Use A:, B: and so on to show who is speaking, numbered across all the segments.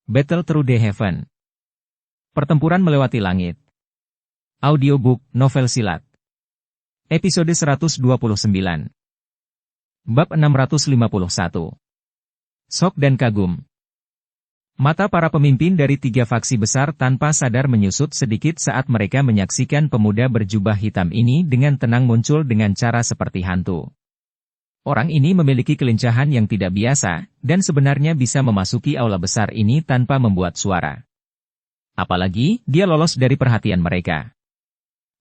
A: Battle Through the Heaven. Pertempuran melewati langit. Audiobook, novel silat. Episode 129. Bab 651. Shock dan kagum. Mata para pemimpin dari tiga faksi besar tanpa sadar menyusut sedikit saat mereka menyaksikan pemuda berjubah hitam ini dengan tenang muncul dengan cara seperti hantu. Orang ini memiliki kelincahan yang tidak biasa, dan sebenarnya bisa memasuki aula besar ini tanpa membuat suara. Apalagi, dia lolos dari perhatian mereka.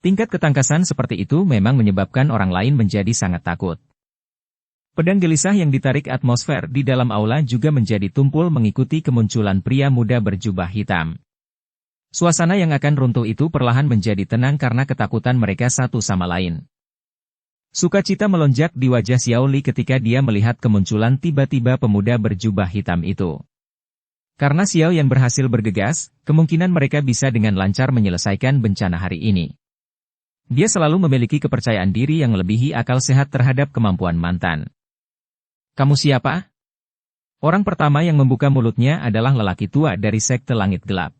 A: Tingkat ketangkasan seperti itu memang menyebabkan orang lain menjadi sangat takut. Pedang gelisah yang ditarik atmosfer di dalam aula juga menjadi tumpul mengikuti kemunculan pria muda berjubah hitam. Suasana yang akan runtuh itu perlahan menjadi tenang karena ketakutan mereka satu sama lain. Sukacita melonjak di wajah Xiao Li ketika dia melihat kemunculan tiba-tiba pemuda berjubah hitam itu. Karena Xiao Yan berhasil bergegas, kemungkinan mereka bisa dengan lancar menyelesaikan bencana hari ini. Dia selalu memiliki kepercayaan diri yang melebihi akal sehat terhadap kemampuan mantan. "Kamu siapa?" Orang pertama yang membuka mulutnya adalah lelaki tua dari sekte langit gelap.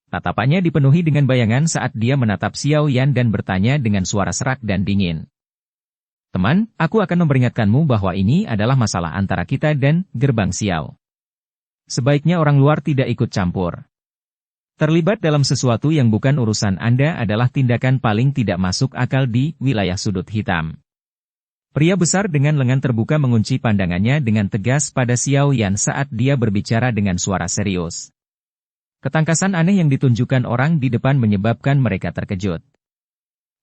A: Tatapannya dipenuhi dengan bayangan saat dia menatap Xiao Yan dan bertanya dengan suara serak dan dingin. "Teman, aku akan memperingatkanmu bahwa ini adalah masalah antara kita dan Gerbang Xiao. Sebaiknya orang luar tidak ikut campur. Terlibat dalam sesuatu yang bukan urusan Anda adalah tindakan paling tidak masuk akal di wilayah sudut hitam." Pria besar dengan lengan terbuka mengunci pandangannya dengan tegas pada Xiao Yan saat dia berbicara dengan suara serius. Ketangkasan aneh yang ditunjukkan orang di depan menyebabkan mereka terkejut.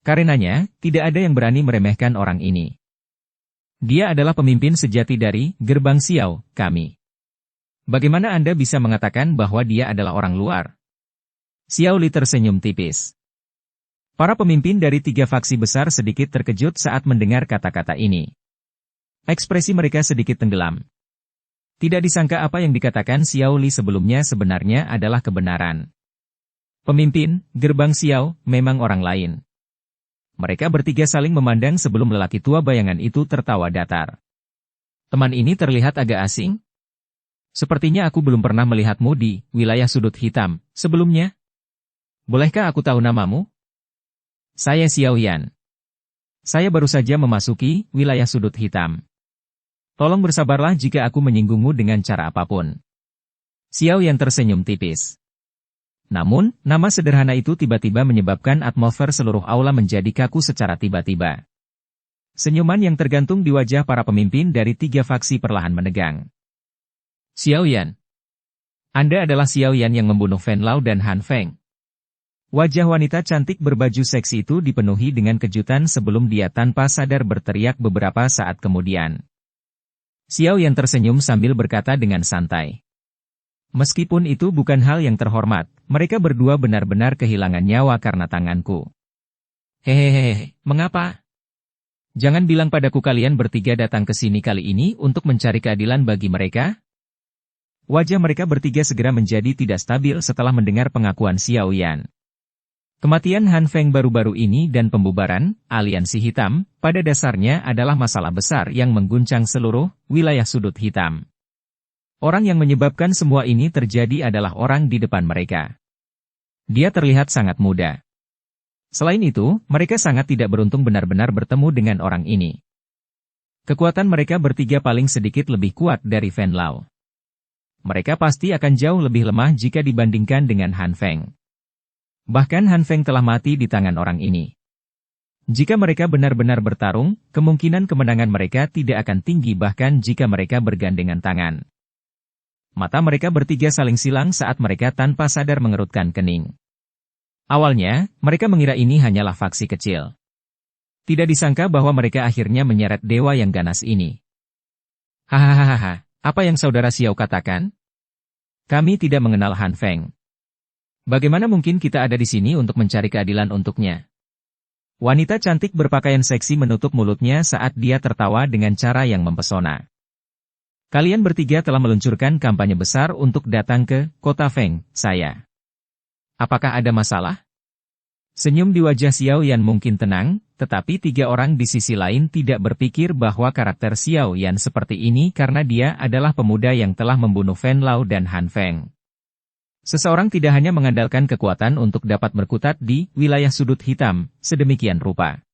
A: Karenanya, tidak ada yang berani meremehkan orang ini. Dia adalah pemimpin sejati dari Gerbang Xiao, kami. Bagaimana Anda bisa mengatakan bahwa dia adalah orang luar? Xiao Li tersenyum tipis. Para pemimpin dari tiga faksi besar sedikit terkejut saat mendengar kata-kata ini. Ekspresi mereka sedikit tenggelam. Tidak disangka apa yang dikatakan Xiao Li sebelumnya sebenarnya adalah kebenaran. Pemimpin, Gerbang Xiao, memang orang lain. Mereka bertiga saling memandang sebelum lelaki tua bayangan itu tertawa datar. "Teman ini terlihat agak asing? Sepertinya aku belum pernah melihatmu di wilayah sudut hitam sebelumnya. Bolehkah aku tahu namamu?" "Saya Xiao Yan. Saya baru saja memasuki wilayah sudut hitam. Tolong bersabarlah jika aku menyinggungmu dengan cara apapun." Xiao Yan tersenyum tipis. Namun, nama sederhana itu tiba-tiba menyebabkan atmosfer seluruh aula menjadi kaku secara tiba-tiba. Senyuman yang tergantung di wajah para pemimpin dari tiga faksi perlahan menegang. "Xiao Yan. Anda adalah Xiao Yan yang membunuh Fen Lao dan Han Feng." Wajah wanita cantik berbaju seksi itu dipenuhi dengan kejutan sebelum dia tanpa sadar berteriak beberapa saat kemudian. Xiao Yan tersenyum sambil berkata dengan santai. "Meskipun itu bukan hal yang terhormat, mereka berdua benar-benar kehilangan nyawa karena tanganku." "Hehehe, mengapa? Jangan bilang padaku kalian bertiga datang ke sini kali ini untuk mencari keadilan bagi mereka?" Wajah mereka bertiga segera menjadi tidak stabil setelah mendengar pengakuan Xiao Yan. Kematian Han Feng baru-baru ini dan pembubaran aliansi hitam, pada dasarnya adalah masalah besar yang mengguncang seluruh wilayah sudut hitam. Orang yang menyebabkan semua ini terjadi adalah orang di depan mereka. Dia terlihat sangat muda. Selain itu, mereka sangat tidak beruntung benar-benar bertemu dengan orang ini. Kekuatan mereka bertiga paling sedikit lebih kuat dari Fen Lao. Mereka pasti akan jauh lebih lemah jika dibandingkan dengan Han Feng. Bahkan Han Feng telah mati di tangan orang ini. Jika mereka benar-benar bertarung, kemungkinan kemenangan mereka tidak akan tinggi bahkan jika mereka bergandengan tangan. Mata mereka bertiga saling silang saat mereka tanpa sadar mengerutkan kening. Awalnya, mereka mengira ini hanyalah faksi kecil. Tidak disangka bahwa mereka akhirnya menyeret dewa yang ganas ini. "Hahaha, apa yang saudara Xiao katakan? Kami tidak mengenal Han Feng. Bagaimana mungkin kita ada di sini untuk mencari keadilan untuknya?" Wanita cantik berpakaian seksi menutup mulutnya saat dia tertawa dengan cara yang mempesona. "Kalian bertiga telah meluncurkan kampanye besar untuk datang ke kota Feng, saya. Apakah ada masalah?" Senyum di wajah Xiao Yan mungkin tenang, tetapi tiga orang di sisi lain tidak berpikir bahwa karakter Xiao Yan seperti ini karena dia adalah pemuda yang telah membunuh Fen Lao dan Han Feng. Seseorang tidak hanya mengandalkan kekuatan untuk dapat berkutat di wilayah sudut hitam, sedemikian rupa.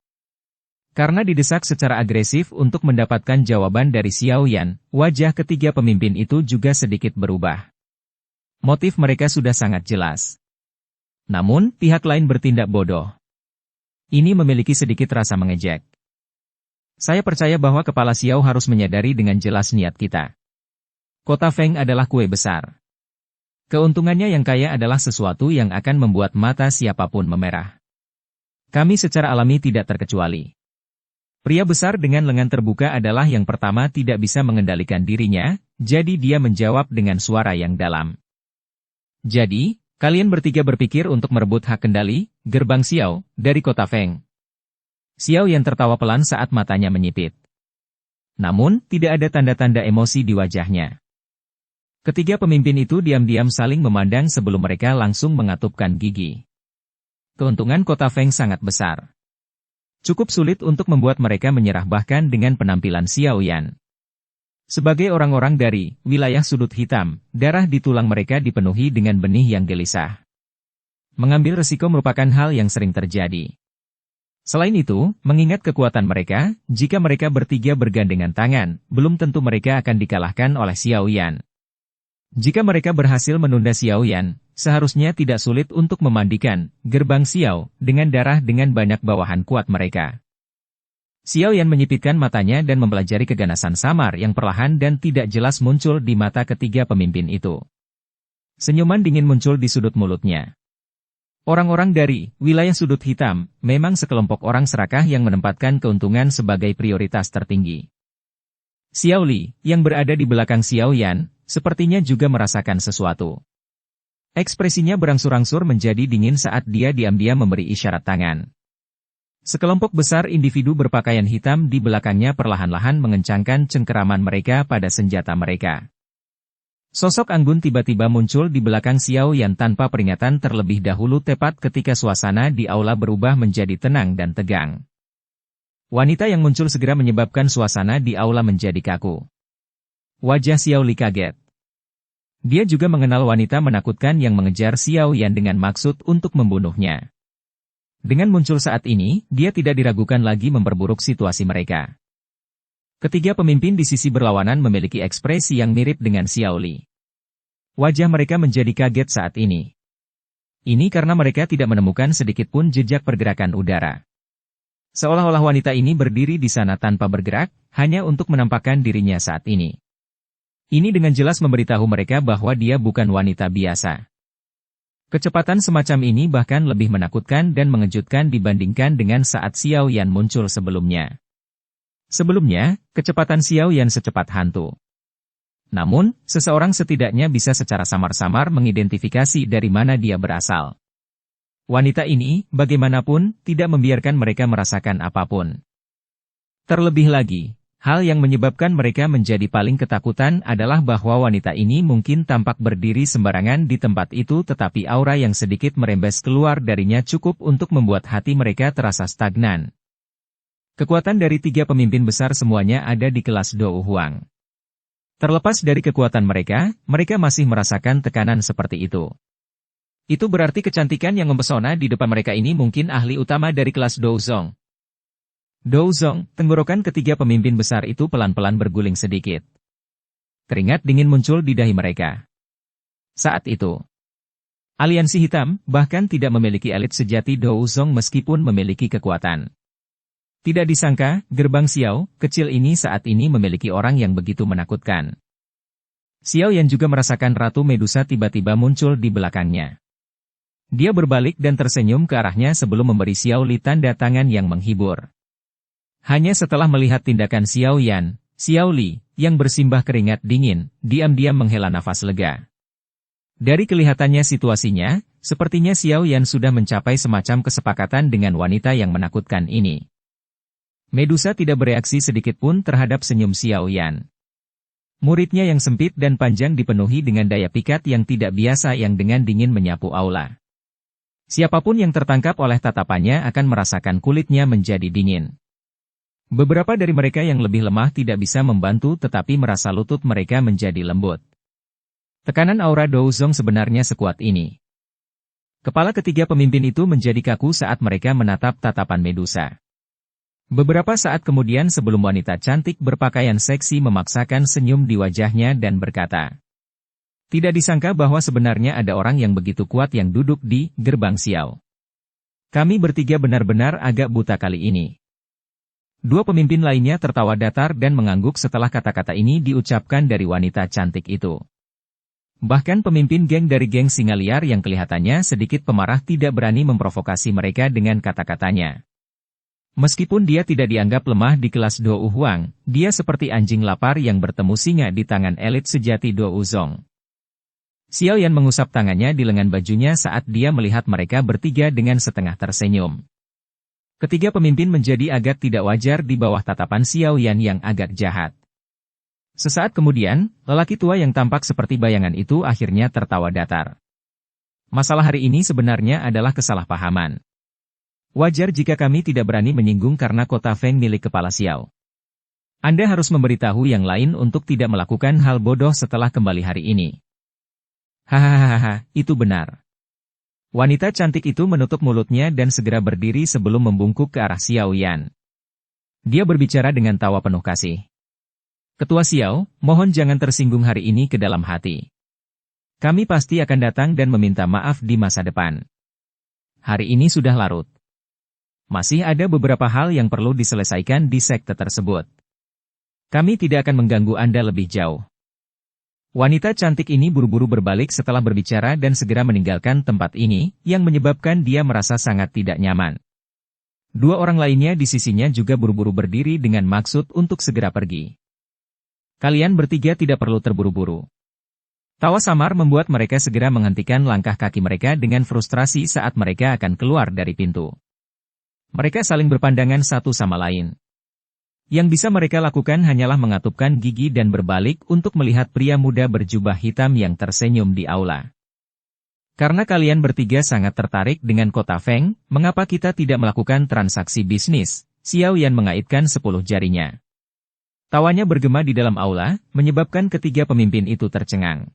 A: Karena didesak secara agresif untuk mendapatkan jawaban dari Xiao Yan, wajah ketiga pemimpin itu juga sedikit berubah. Motif mereka sudah sangat jelas. Namun, pihak lain bertindak bodoh. Ini memiliki sedikit rasa mengejek. Saya percaya bahwa Kepala Xiao harus menyadari dengan jelas niat kita. Kota Feng adalah kue besar. Keuntungannya yang kaya adalah sesuatu yang akan membuat mata siapapun memerah. Kami secara alami tidak terkecuali. Pria besar dengan lengan terbuka adalah yang pertama tidak bisa mengendalikan dirinya, jadi dia menjawab dengan suara yang dalam. Jadi, kalian bertiga berpikir untuk merebut hak kendali, gerbang Xiao, dari kota Feng. Xiao yang tertawa pelan saat matanya menyipit. Namun, tidak ada tanda-tanda emosi di wajahnya. Ketiga pemimpin itu diam-diam saling memandang sebelum mereka langsung mengatupkan gigi. Keuntungan kota Feng sangat besar. Cukup sulit untuk membuat mereka menyerah bahkan dengan penampilan Xiao Yan. Sebagai orang-orang dari wilayah sudut hitam, darah di tulang mereka dipenuhi dengan benih yang gelisah. Mengambil resiko merupakan hal yang sering terjadi. Selain itu, mengingat kekuatan mereka, jika mereka bertiga bergandengan tangan, belum tentu mereka akan dikalahkan oleh Xiao Yan. Jika mereka berhasil menunda Xiao Yan, seharusnya tidak sulit untuk memandikan gerbang Xiao dengan darah dengan banyak bawahan kuat mereka. Xiao Yan menyipitkan matanya dan mempelajari keganasan samar yang perlahan dan tidak jelas muncul di mata ketiga pemimpin itu. Senyuman dingin muncul di sudut mulutnya. Orang-orang dari wilayah sudut hitam memang sekelompok orang serakah yang menempatkan keuntungan sebagai prioritas tertinggi. Xiao Li, yang berada di belakang Xiao Yan, sepertinya juga merasakan sesuatu. Ekspresinya berangsur-angsur menjadi dingin saat dia diam-diam memberi isyarat tangan. Sekelompok besar individu berpakaian hitam di belakangnya perlahan-lahan mengencangkan cengkeraman mereka pada senjata mereka. Sosok anggun tiba-tiba muncul di belakang Xiao Yan tanpa peringatan terlebih dahulu tepat ketika suasana di aula berubah menjadi tenang dan tegang. Wanita yang muncul segera menyebabkan suasana di aula menjadi kaku. Wajah Xiao Li kaget. Dia juga mengenal wanita menakutkan yang mengejar Xiao Yan dengan maksud untuk membunuhnya. Dengan muncul saat ini, dia tidak diragukan lagi memperburuk situasi mereka. Ketiga pemimpin di sisi berlawanan memiliki ekspresi yang mirip dengan Xiao Li. Wajah mereka menjadi kaget saat ini. Ini karena mereka tidak menemukan sedikitpun jejak pergerakan udara. Seolah-olah wanita ini berdiri di sana tanpa bergerak, hanya untuk menampakkan dirinya saat ini. Ini dengan jelas memberitahu mereka bahwa dia bukan wanita biasa. Kecepatan semacam ini bahkan lebih menakutkan dan mengejutkan dibandingkan dengan saat Xiao Yan muncul sebelumnya. Sebelumnya, kecepatan Xiao Yan secepat hantu. Namun, seseorang setidaknya bisa secara samar-samar mengidentifikasi dari mana dia berasal. Wanita ini, bagaimanapun, tidak membiarkan mereka merasakan apapun. Terlebih lagi, hal yang menyebabkan mereka menjadi paling ketakutan adalah bahwa wanita ini mungkin tampak berdiri sembarangan di tempat itu tetapi aura yang sedikit merembes keluar darinya cukup untuk membuat hati mereka terasa stagnan. Kekuatan dari tiga pemimpin besar semuanya ada di kelas Dou Huang. Terlepas dari kekuatan mereka, mereka masih merasakan tekanan seperti itu. Itu berarti kecantikan yang mempesona di depan mereka ini mungkin ahli utama dari kelas Dou Zong. Dou Zong, tenggorokan ketiga pemimpin besar itu pelan-pelan berguling sedikit. Keringat dingin muncul di dahi mereka. Saat itu, aliansi hitam bahkan tidak memiliki elit sejati Dou Zong meskipun memiliki kekuatan. Tidak disangka, gerbang Xiao, kecil ini saat ini memiliki orang yang begitu menakutkan. Xiao Yan juga merasakan Ratu Medusa tiba-tiba muncul di belakangnya. Dia berbalik dan tersenyum ke arahnya sebelum memberi Xiao Li tanda tangan yang menghibur. Hanya setelah melihat tindakan Xiao Yan, Xiao Li, yang bersimbah keringat dingin, diam-diam menghela nafas lega. Dari kelihatannya situasinya, sepertinya Xiao Yan sudah mencapai semacam kesepakatan dengan wanita yang menakutkan ini. Medusa tidak bereaksi sedikitpun terhadap senyum Xiao Yan. Muridnya yang sempit dan panjang dipenuhi dengan daya pikat yang tidak biasa yang dengan dingin menyapu aula. Siapapun yang tertangkap oleh tatapannya akan merasakan kulitnya menjadi dingin. Beberapa dari mereka yang lebih lemah tidak bisa membantu tetapi merasa lutut mereka menjadi lembut. Tekanan aura Douzong sebenarnya sekuat ini. Kepala ketiga pemimpin itu menjadi kaku saat mereka menatap tatapan Medusa. Beberapa saat kemudian sebelum wanita cantik berpakaian seksi memaksakan senyum di wajahnya dan berkata, "Tidak disangka bahwa sebenarnya ada orang yang begitu kuat yang duduk di gerbang Xiao. Kami bertiga benar-benar agak buta kali ini." Dua pemimpin lainnya tertawa datar dan mengangguk setelah kata-kata ini diucapkan dari wanita cantik itu. Bahkan pemimpin geng dari geng singa liar yang kelihatannya sedikit pemarah tidak berani memprovokasi mereka dengan kata-katanya. Meskipun dia tidak dianggap lemah di kelas Dou Huang, dia seperti anjing lapar yang bertemu singa di tangan elit sejati Dou Zong. Xiao Yan mengusap tangannya di lengan bajunya saat dia melihat mereka bertiga dengan setengah tersenyum. Ketiga pemimpin menjadi agak tidak wajar di bawah tatapan Xiao Yan yang agak jahat. Sesaat kemudian, lelaki tua yang tampak seperti bayangan itu akhirnya tertawa datar. Masalah hari ini sebenarnya adalah kesalahpahaman. Wajar jika kami tidak berani menyinggung karena kota Feng milik Kepala Xiao. Anda harus memberitahu yang lain untuk tidak melakukan hal bodoh setelah kembali hari ini. Hahaha, itu benar. Wanita cantik itu menutup mulutnya dan segera berdiri sebelum membungkuk ke arah Xiao Yan. Dia berbicara dengan tawa penuh kasih. Ketua Xiao, mohon jangan tersinggung hari ini ke dalam hati. Kami pasti akan datang dan meminta maaf di masa depan. Hari ini sudah larut. Masih ada beberapa hal yang perlu diselesaikan di sekte tersebut. Kami tidak akan mengganggu Anda lebih jauh. Wanita cantik ini buru-buru berbalik setelah berbicara dan segera meninggalkan tempat ini, yang menyebabkan dia merasa sangat tidak nyaman. Dua orang lainnya di sisinya juga buru-buru berdiri dengan maksud untuk segera pergi. Kalian bertiga tidak perlu terburu-buru. Tawa samar membuat mereka segera menghentikan langkah kaki mereka dengan frustrasi saat mereka akan keluar dari pintu. Mereka saling berpandangan satu sama lain. Yang bisa mereka lakukan hanyalah mengatupkan gigi dan berbalik untuk melihat pria muda berjubah hitam yang tersenyum di aula. Karena kalian bertiga sangat tertarik dengan kota Feng, mengapa kita tidak melakukan transaksi bisnis? Xiao Yan mengaitkan 10 jarinya. Tawanya bergema di dalam aula, menyebabkan ketiga pemimpin itu tercengang.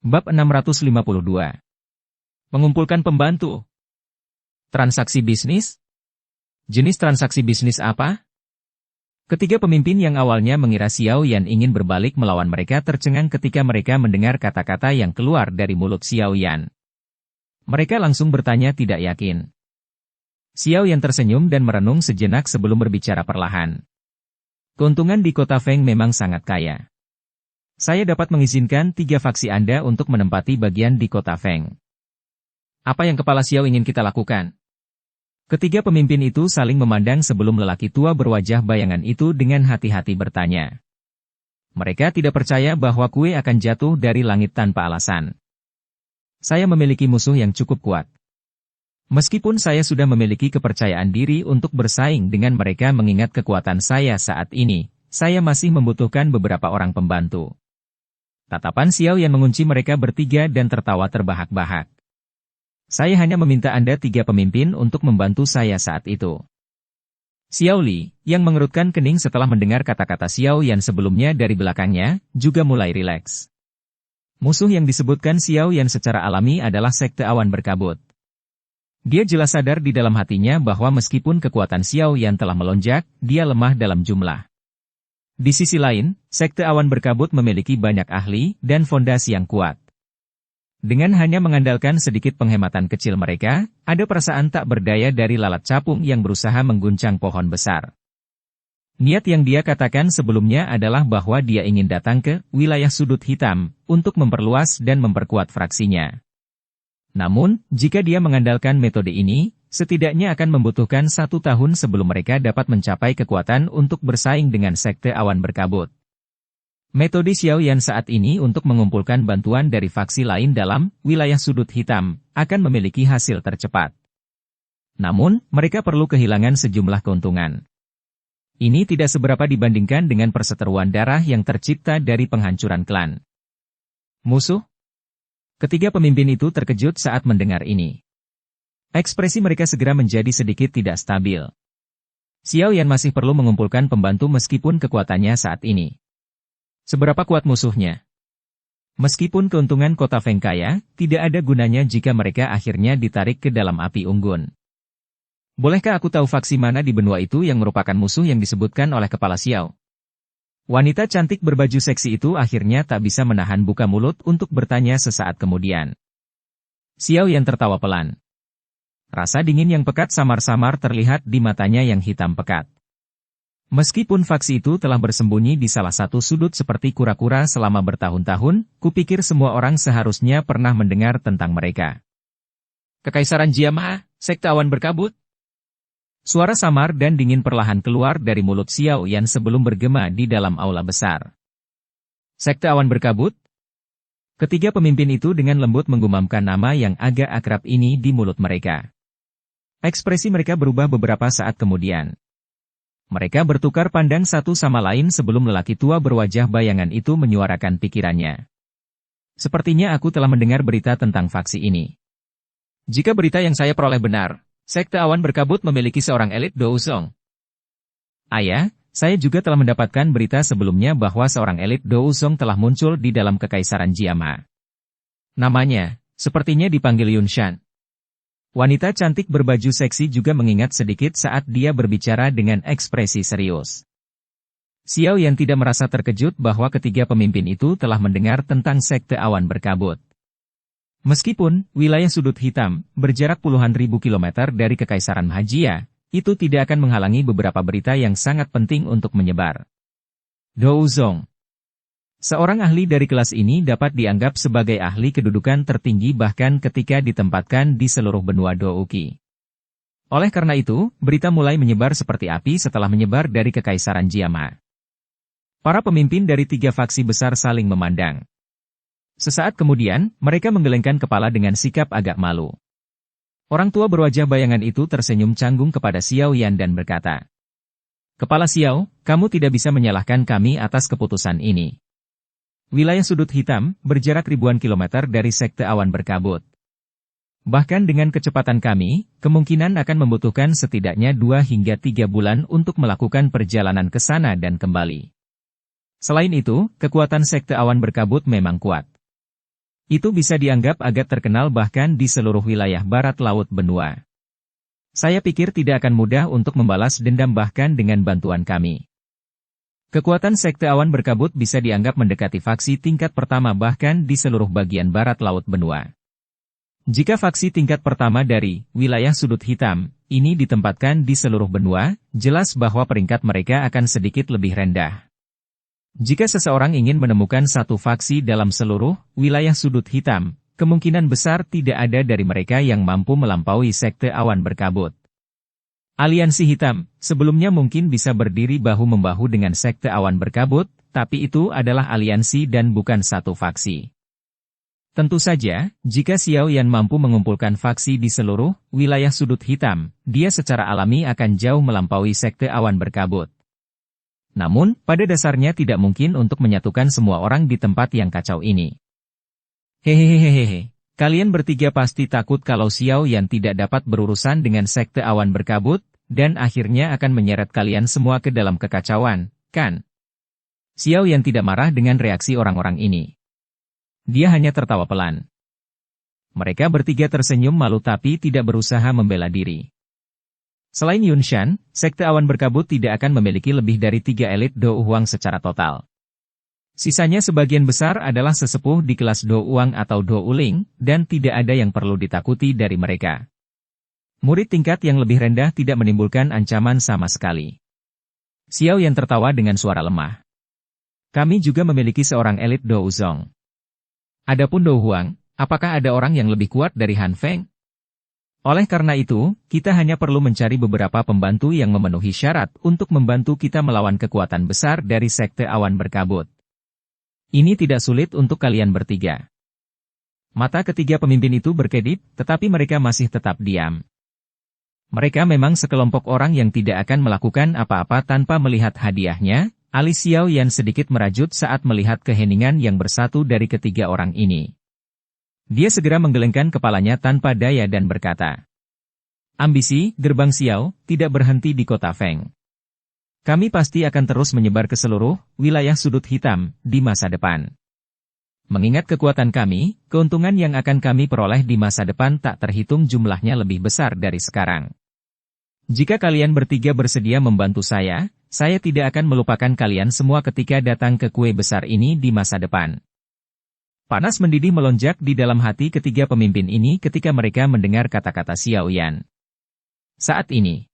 A: Bab 652. Mengumpulkan pembantu. Transaksi bisnis? Jenis transaksi bisnis apa? Ketiga pemimpin yang awalnya mengira Xiao Yan ingin berbalik melawan mereka tercengang ketika mereka mendengar kata-kata yang keluar dari mulut Xiao Yan. Mereka langsung bertanya tidak yakin. Xiao Yan tersenyum dan merenung sejenak sebelum berbicara perlahan. Keuntungan di kota Feng memang sangat kaya. Saya dapat mengizinkan 3 faksi Anda untuk menempati bagian di kota Feng. Apa yang Kepala Xiao ingin kita lakukan? Ketiga pemimpin itu saling memandang sebelum lelaki tua berwajah bayangan itu dengan hati-hati bertanya. Mereka tidak percaya bahwa kue akan jatuh dari langit tanpa alasan. Saya memiliki musuh yang cukup kuat. Meskipun saya sudah memiliki kepercayaan diri untuk bersaing dengan mereka mengingat kekuatan saya saat ini, saya masih membutuhkan beberapa orang pembantu. Tatapan Xiao Yan mengunci mereka bertiga dan tertawa terbahak-bahak. Saya hanya meminta Anda 3 pemimpin untuk membantu saya saat itu. Xiao Li, yang mengerutkan kening setelah mendengar kata-kata Xiao Yan sebelumnya dari belakangnya, juga mulai rileks. Musuh yang disebutkan Xiao Yan secara alami adalah Sekte Awan Berkabut. Dia jelas sadar di dalam hatinya bahwa meskipun kekuatan Xiao Yan telah melonjak, dia lemah dalam jumlah. Di sisi lain, Sekte Awan Berkabut memiliki banyak ahli dan fondasi yang kuat. Dengan hanya mengandalkan sedikit penghematan kecil mereka, ada perasaan tak berdaya dari lalat capung yang berusaha mengguncang pohon besar. Niat yang dia katakan sebelumnya adalah bahwa dia ingin datang ke wilayah sudut hitam untuk memperluas dan memperkuat fraksinya. Namun, jika dia mengandalkan metode ini, setidaknya akan membutuhkan 1 tahun sebelum mereka dapat mencapai kekuatan untuk bersaing dengan Sekte Awan Berkabut. Metode Xiao Yan saat ini untuk mengumpulkan bantuan dari faksi lain dalam wilayah sudut hitam akan memiliki hasil tercepat. Namun, mereka perlu kehilangan sejumlah keuntungan. Ini tidak seberapa dibandingkan dengan perseteruan darah yang tercipta dari penghancuran klan. Musuh? Ketiga pemimpin itu terkejut saat mendengar ini. Ekspresi mereka segera menjadi sedikit tidak stabil. Xiao Yan masih perlu mengumpulkan pembantu meskipun kekuatannya saat ini. Seberapa kuat musuhnya? Meskipun keuntungan kota Feng kaya, tidak ada gunanya jika mereka akhirnya ditarik ke dalam api unggun. Bolehkah aku tahu faksi mana di benua itu yang merupakan musuh yang disebutkan oleh Kepala Xiao? Wanita cantik berbaju seksi itu akhirnya tak bisa menahan buka mulut untuk bertanya sesaat kemudian. Xiao Yan tertawa pelan. Rasa dingin yang pekat samar-samar terlihat di matanya yang hitam pekat. Meskipun faksi itu telah bersembunyi di salah satu sudut seperti kura-kura selama bertahun-tahun, kupikir semua orang seharusnya pernah mendengar tentang mereka. Kekaisaran Jiama, sekte awan berkabut? Suara samar dan dingin perlahan keluar dari mulut Xiao Yan sebelum bergema di dalam aula besar. Sekte awan berkabut? Ketiga pemimpin itu dengan lembut menggumamkan nama yang agak akrab ini di mulut mereka. Ekspresi mereka berubah beberapa saat kemudian. Mereka bertukar pandang satu sama lain sebelum lelaki tua berwajah bayangan itu menyuarakan pikirannya. Sepertinya aku telah mendengar berita tentang faksi ini. Jika berita yang saya peroleh benar, sekte awan berkabut memiliki seorang elit Douzong. Ayah, saya juga telah mendapatkan berita sebelumnya bahwa seorang elit Douzong telah muncul di dalam kekaisaran Jiama. Namanya, sepertinya dipanggil Yunshan. Wanita cantik berbaju seksi juga mengingat sedikit saat dia berbicara dengan ekspresi serius. Xiao Yan tidak merasa terkejut bahwa ketiga pemimpin itu telah mendengar tentang sekte awan berkabut. Meskipun wilayah sudut hitam berjarak puluhan ribu kilometer dari kekaisaran Hajia, itu tidak akan menghalangi beberapa berita yang sangat penting untuk menyebar. Douzong. Seorang ahli dari kelas ini dapat dianggap sebagai ahli kedudukan tertinggi bahkan ketika ditempatkan di seluruh benua Douqi. Oleh karena itu, berita mulai menyebar seperti api setelah menyebar dari kekaisaran Jiama. Para pemimpin dari tiga faksi besar saling memandang. Sesaat kemudian, mereka menggelengkan kepala dengan sikap agak malu. Orang tua berwajah bayangan itu tersenyum canggung kepada Xiao Yan dan berkata, "Kepala Xiao, kamu tidak bisa menyalahkan kami atas keputusan ini. Wilayah sudut hitam berjarak ribuan kilometer dari sekte awan berkabut. Bahkan dengan kecepatan kami, kemungkinan akan membutuhkan setidaknya 2 hingga 3 bulan untuk melakukan perjalanan ke sana dan kembali. Selain itu, kekuatan sekte awan berkabut memang kuat. Itu bisa dianggap agak terkenal bahkan di seluruh wilayah barat laut benua. Saya pikir tidak akan mudah untuk membalas dendam bahkan dengan bantuan kami. Kekuatan sekte awan berkabut bisa dianggap mendekati faksi tingkat pertama bahkan di seluruh bagian barat laut benua. Jika faksi tingkat pertama dari wilayah sudut hitam ini ditempatkan di seluruh benua, jelas bahwa peringkat mereka akan sedikit lebih rendah. Jika seseorang ingin menemukan satu faksi dalam seluruh wilayah sudut hitam, kemungkinan besar tidak ada dari mereka yang mampu melampaui sekte awan berkabut. Aliansi hitam, sebelumnya mungkin bisa berdiri bahu-membahu dengan sekte awan berkabut, tapi itu adalah aliansi dan bukan satu faksi. Tentu saja, jika Xiao Yan mampu mengumpulkan faksi di seluruh wilayah sudut hitam, dia secara alami akan jauh melampaui sekte awan berkabut. Namun, pada dasarnya tidak mungkin untuk menyatukan semua orang di tempat yang kacau ini. Hehehehehe. Kalian bertiga pasti takut kalau Xiao Yan tidak dapat berurusan dengan sekte awan berkabut, dan akhirnya akan menyeret kalian semua ke dalam kekacauan, kan? Xiao Yan tidak marah dengan reaksi orang-orang ini. Dia hanya tertawa pelan. Mereka bertiga tersenyum malu tapi tidak berusaha membela diri. Selain Yunshan, sekte awan berkabut tidak akan memiliki lebih dari 3 elit Do Huang secara total. Sisanya sebagian besar adalah sesepuh di kelas Do Uang atau Do Uling, dan tidak ada yang perlu ditakuti dari mereka. Murid tingkat yang lebih rendah tidak menimbulkan ancaman sama sekali. Xiao Yan tertawa dengan suara lemah. Kami juga memiliki seorang elit Do Uzong. Adapun Do Huang, apakah ada orang yang lebih kuat dari Han Feng? Oleh karena itu, kita hanya perlu mencari beberapa pembantu yang memenuhi syarat untuk membantu kita melawan kekuatan besar dari sekte awan berkabut. Ini tidak sulit untuk kalian bertiga. Mata ketiga pemimpin itu berkedip, tetapi mereka masih tetap diam. Mereka memang sekelompok orang yang tidak akan melakukan apa-apa tanpa melihat hadiahnya. Alis Xiao Yan sedikit merajut saat melihat keheningan yang bersatu dari ketiga orang ini. Dia segera menggelengkan kepalanya tanpa daya dan berkata, "Ambisi, Gerbang Xiao, tidak berhenti di kota Feng. Kami pasti akan terus menyebar ke seluruh wilayah sudut hitam di masa depan. Mengingat kekuatan kami, keuntungan yang akan kami peroleh di masa depan tak terhitung jumlahnya lebih besar dari sekarang. Jika kalian bertiga bersedia membantu saya tidak akan melupakan kalian semua ketika datang ke kue besar ini di masa depan. Panas mendidih melonjak di dalam hati ketiga pemimpin ini ketika mereka mendengar kata-kata Xiao Yan. Saat ini,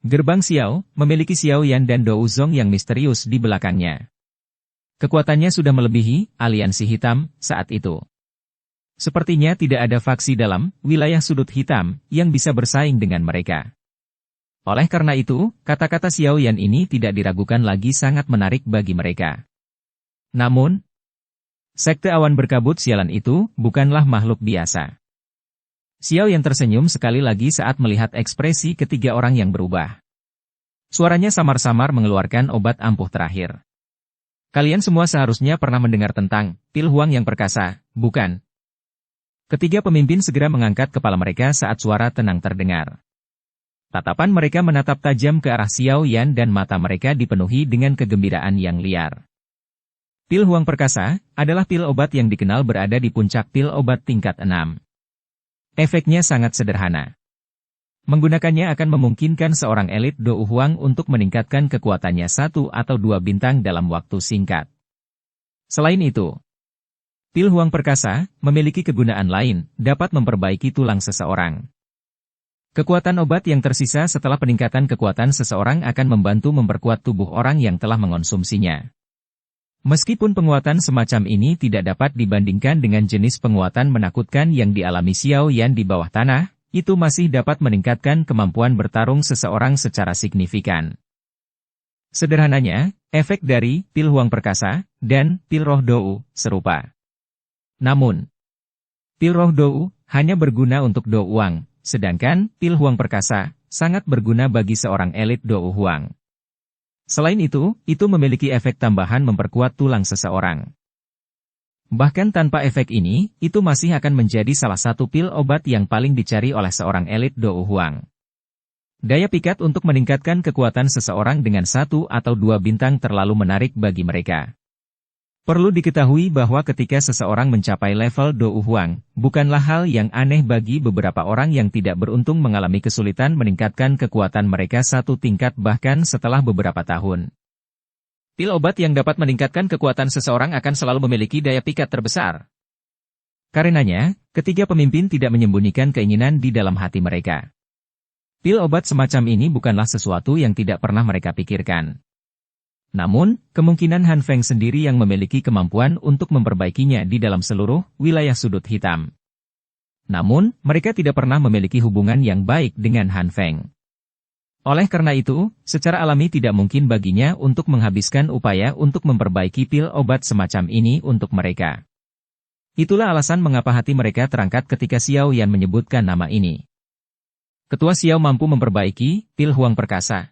A: gerbang Xiao memiliki Xiao Yan dan Dou Zong yang misterius di belakangnya. Kekuatannya sudah melebihi aliansi hitam saat itu. Sepertinya tidak ada faksi dalam wilayah sudut hitam yang bisa bersaing dengan mereka. Oleh karena itu, kata-kata Xiao Yan ini tidak diragukan lagi sangat menarik bagi mereka. Namun, sekte awan berkabut sialan itu bukanlah makhluk biasa. Xiao Yan tersenyum sekali lagi saat melihat ekspresi ketiga orang yang berubah. Suaranya samar-samar mengeluarkan obat ampuh terakhir. Kalian semua seharusnya pernah mendengar tentang pil Huang yang perkasa, bukan? Ketiga pemimpin segera mengangkat kepala mereka saat suara tenang terdengar. Tatapan mereka menatap tajam ke arah Xiao Yan dan mata mereka dipenuhi dengan kegembiraan yang liar. Pil Huang perkasa adalah pil obat yang dikenal berada di puncak pil obat tingkat 6. Efeknya sangat sederhana. Menggunakannya akan memungkinkan seorang elit Dou Huang untuk meningkatkan kekuatannya 1 atau 2 bintang dalam waktu singkat. Selain itu, pil Huang perkasa memiliki kegunaan lain, dapat memperbaiki tulang seseorang. Kekuatan obat yang tersisa setelah peningkatan kekuatan seseorang akan membantu memperkuat tubuh orang yang telah mengonsumsinya. Meskipun penguatan semacam ini tidak dapat dibandingkan dengan jenis penguatan menakutkan yang dialami Xiao Yan di bawah tanah, itu masih dapat meningkatkan kemampuan bertarung seseorang secara signifikan. Sederhananya, efek dari pil Huang perkasa dan pil roh Dou serupa. Namun, pil roh Dou hanya berguna untuk Dou Huang, sedangkan pil Huang perkasa sangat berguna bagi seorang elit Dou Huang. Selain itu memiliki efek tambahan memperkuat tulang seseorang. Bahkan tanpa efek ini, itu masih akan menjadi salah satu pil obat yang paling dicari oleh seorang elit Dou Huang. Daya pikat untuk meningkatkan kekuatan seseorang dengan 1 atau 2 bintang terlalu menarik bagi mereka. Perlu diketahui bahwa ketika seseorang mencapai level Dou Huang, bukanlah hal yang aneh bagi beberapa orang yang tidak beruntung mengalami kesulitan meningkatkan kekuatan mereka 1 tingkat bahkan setelah beberapa tahun. Pil obat yang dapat meningkatkan kekuatan seseorang akan selalu memiliki daya pikat terbesar. Karenanya, ketiga pemimpin tidak menyembunyikan keinginan di dalam hati mereka. Pil obat semacam ini bukanlah sesuatu yang tidak pernah mereka pikirkan. Namun, kemungkinan Han Feng sendiri yang memiliki kemampuan untuk memperbaikinya di dalam seluruh wilayah sudut hitam. Namun, mereka tidak pernah memiliki hubungan yang baik dengan Han Feng. Oleh karena itu, secara alami tidak mungkin baginya untuk menghabiskan upaya untuk memperbaiki pil obat semacam ini untuk mereka. Itulah alasan mengapa hati mereka terangkat ketika Xiao Yan menyebutkan nama ini. Ketua Xiao mampu memperbaiki pil Huang perkasa.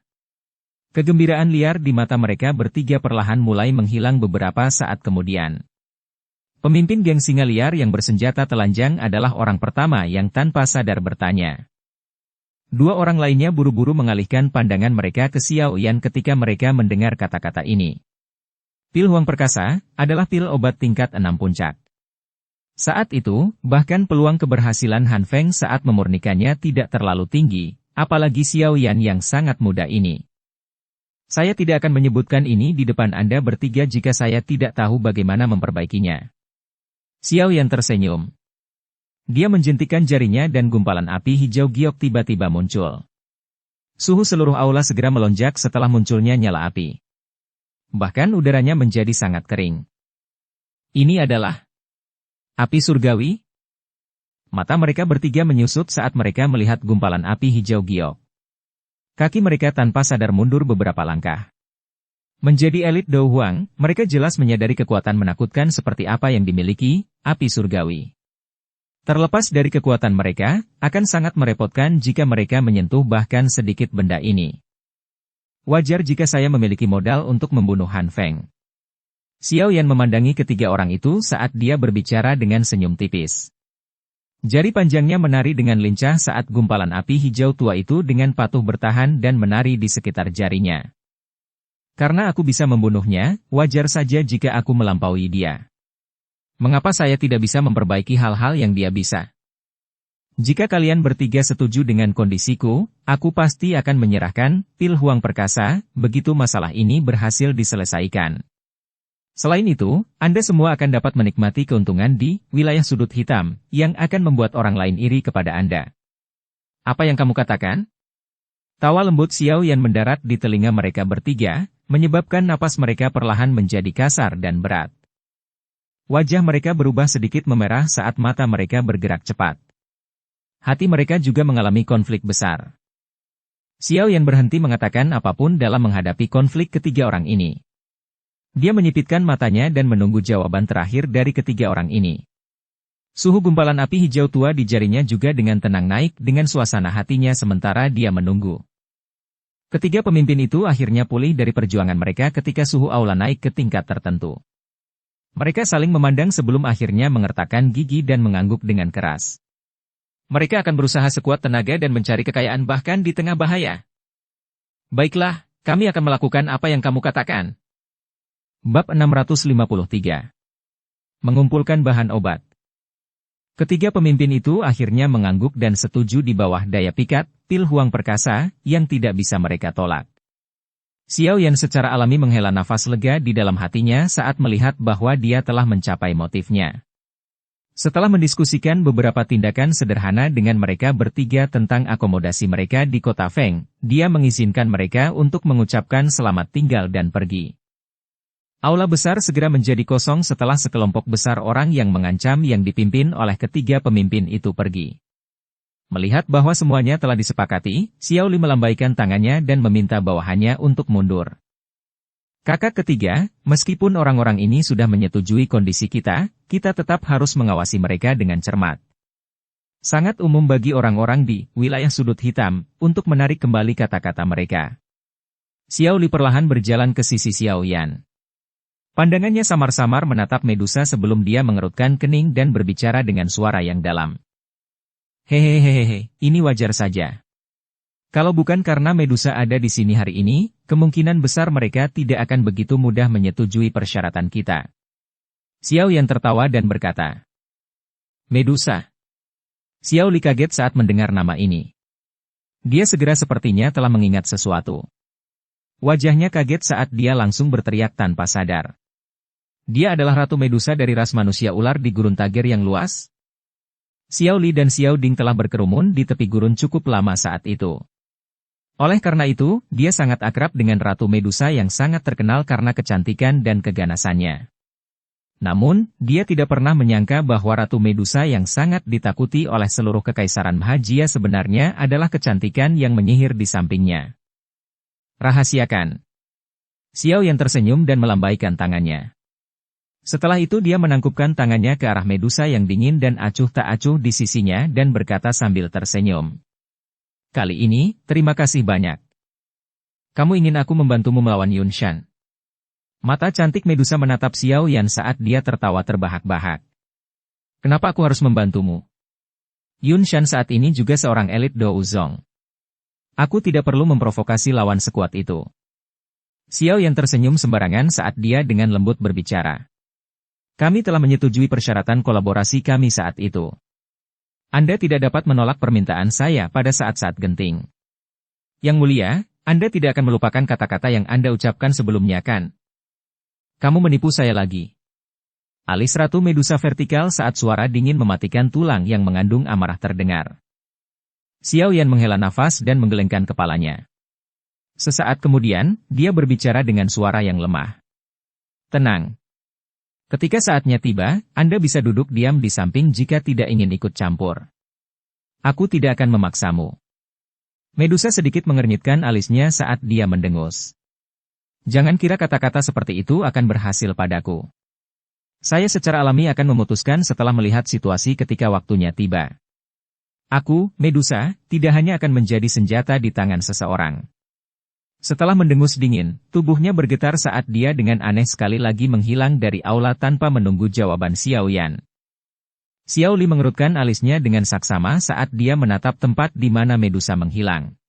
A: Kegembiraan liar di mata mereka bertiga perlahan mulai menghilang beberapa saat kemudian. Pemimpin geng singa liar yang bersenjata telanjang adalah orang pertama yang tanpa sadar bertanya. Dua orang lainnya buru-buru mengalihkan pandangan mereka ke Xiao Yan ketika mereka mendengar kata-kata ini. Pil Huang perkasa adalah pil obat tingkat 6 puncak. Saat itu, bahkan peluang keberhasilan Han Feng saat memurnikannya tidak terlalu tinggi, apalagi Xiao Yan yang sangat muda ini. Saya tidak akan menyebutkan ini di depan Anda bertiga jika saya tidak tahu bagaimana memperbaikinya. Xiao Yan tersenyum. Dia menjentikan jarinya dan gumpalan api hijau giok tiba-tiba muncul. Suhu seluruh aula segera melonjak setelah munculnya nyala api. Bahkan udaranya menjadi sangat kering. Ini adalah api surgawi? Mata mereka bertiga menyusut saat mereka melihat gumpalan api hijau giok. Kaki mereka tanpa sadar mundur beberapa langkah. Menjadi elit Dou Huang, mereka jelas menyadari kekuatan menakutkan seperti apa yang dimiliki api surgawi. Terlepas dari kekuatan mereka, akan sangat merepotkan jika mereka menyentuh bahkan sedikit benda ini. Wajar jika saya memiliki modal untuk membunuh Han Feng. Xiao Yan memandangi ketiga orang itu saat dia berbicara dengan senyum tipis. Jari panjangnya menari dengan lincah saat gumpalan api hijau tua itu dengan patuh bertahan dan menari di sekitar jarinya. Karena aku bisa membunuhnya, wajar saja jika aku melampaui dia. Mengapa saya tidak bisa memperbaiki hal-hal yang dia bisa? Jika kalian bertiga setuju dengan kondisiku, aku pasti akan menyerahkan pil Huang Perkasa, begitu masalah ini berhasil diselesaikan. Selain itu, Anda semua akan dapat menikmati keuntungan di wilayah sudut hitam, yang akan membuat orang lain iri kepada Anda. Apa yang kamu katakan? Tawa lembut Xiao Yan mendarat di telinga mereka bertiga, menyebabkan napas mereka perlahan menjadi kasar dan berat. Wajah mereka berubah sedikit memerah saat mata mereka bergerak cepat. Hati mereka juga mengalami konflik besar. Xiao Yan berhenti mengatakan apapun dalam menghadapi konflik ketiga orang ini. Dia menyipitkan matanya dan menunggu jawaban terakhir dari ketiga orang ini. Suhu gumpalan api hijau tua di jarinya juga dengan tenang naik dengan suasana hatinya sementara dia menunggu. Ketiga pemimpin itu akhirnya pulih dari perjuangan mereka ketika suhu aula naik ke tingkat tertentu. Mereka saling memandang sebelum akhirnya mengertakkan gigi dan mengangguk dengan keras. Mereka akan berusaha sekuat tenaga dan mencari kekayaan bahkan di tengah bahaya. Baiklah, kami akan melakukan apa yang kamu katakan. Bab 653. Mengumpulkan bahan obat. Ketiga pemimpin itu akhirnya mengangguk dan setuju di bawah daya pikat, pil Huang Perkasa, yang tidak bisa mereka tolak. Xiao Yan secara alami menghela nafas lega di dalam hatinya saat melihat bahwa dia telah mencapai motifnya. Setelah mendiskusikan beberapa tindakan sederhana dengan mereka bertiga tentang akomodasi mereka di kota Feng, dia mengizinkan mereka untuk mengucapkan selamat tinggal dan pergi. Aula besar segera menjadi kosong setelah sekelompok besar orang yang mengancam yang dipimpin oleh ketiga pemimpin itu pergi. Melihat bahwa semuanya telah disepakati, Xiao Li melambaikan tangannya dan meminta bawahannya untuk mundur. Kakak ketiga, meskipun orang-orang ini sudah menyetujui kondisi kita tetap harus mengawasi mereka dengan cermat. Sangat umum bagi orang-orang di wilayah sudut hitam untuk menarik kembali kata-kata mereka. Xiao Li perlahan berjalan ke sisi Xiao Yan. Pandangannya samar-samar menatap Medusa sebelum dia mengerutkan kening dan berbicara dengan suara yang dalam. Hehehehe, ini wajar saja. Kalau bukan karena Medusa ada di sini hari ini, kemungkinan besar mereka tidak akan begitu mudah menyetujui persyaratan kita. Xiao Yan tertawa dan berkata, Medusa. Xiao Li kaget saat mendengar nama ini. Dia segera sepertinya telah mengingat sesuatu. Wajahnya kaget saat dia langsung berteriak tanpa sadar. Dia adalah Ratu Medusa dari ras manusia ular di gurun Tager yang luas? Xiao Li dan Xiao Ding telah berkerumun di tepi gurun cukup lama saat itu. Oleh karena itu, dia sangat akrab dengan Ratu Medusa yang sangat terkenal karena kecantikan dan keganasannya. Namun, dia tidak pernah menyangka bahwa Ratu Medusa yang sangat ditakuti oleh seluruh kekaisaran Mahajia sebenarnya adalah kecantikan yang menyihir di sampingnya. Rahasiakan. Xiao yang tersenyum dan melambaikan tangannya. Setelah itu dia menangkupkan tangannya ke arah Medusa yang dingin dan acuh tak acuh di sisinya dan berkata sambil tersenyum. Kali ini, terima kasih banyak. Kamu ingin aku membantumu melawan Yun Shan? Mata cantik Medusa menatap Xiao Yan saat dia tertawa terbahak-bahak. Kenapa aku harus membantumu? Yun Shan saat ini juga seorang elit Do Uzong. Aku tidak perlu memprovokasi lawan sekuat itu. Xiao Yan tersenyum sembarangan saat dia dengan lembut berbicara. Kami telah menyetujui persyaratan kolaborasi kami saat itu. Anda tidak dapat menolak permintaan saya pada saat-saat genting. Yang mulia, Anda tidak akan melupakan kata-kata yang Anda ucapkan sebelumnya kan? Kamu menipu saya lagi. Alis Ratu Medusa vertikal saat suara dingin mematikan tulang yang mengandung amarah terdengar. Xiao Yan menghela nafas dan menggelengkan kepalanya. Sesaat kemudian, dia berbicara dengan suara yang lemah. Tenang. Ketika saatnya tiba, Anda bisa duduk diam di samping jika tidak ingin ikut campur. Aku tidak akan memaksamu. Medusa sedikit mengernyitkan alisnya saat dia mendengus. Jangan kira kata-kata seperti itu akan berhasil padaku. Saya secara alami akan memutuskan setelah melihat situasi ketika waktunya tiba. Aku, Medusa, tidak hanya akan menjadi senjata di tangan seseorang. Setelah mendengus dingin, tubuhnya bergetar saat dia dengan aneh sekali lagi menghilang dari aula tanpa menunggu jawaban Xiao Yan. Xiao Li mengerutkan alisnya dengan saksama saat dia menatap tempat di mana Medusa menghilang.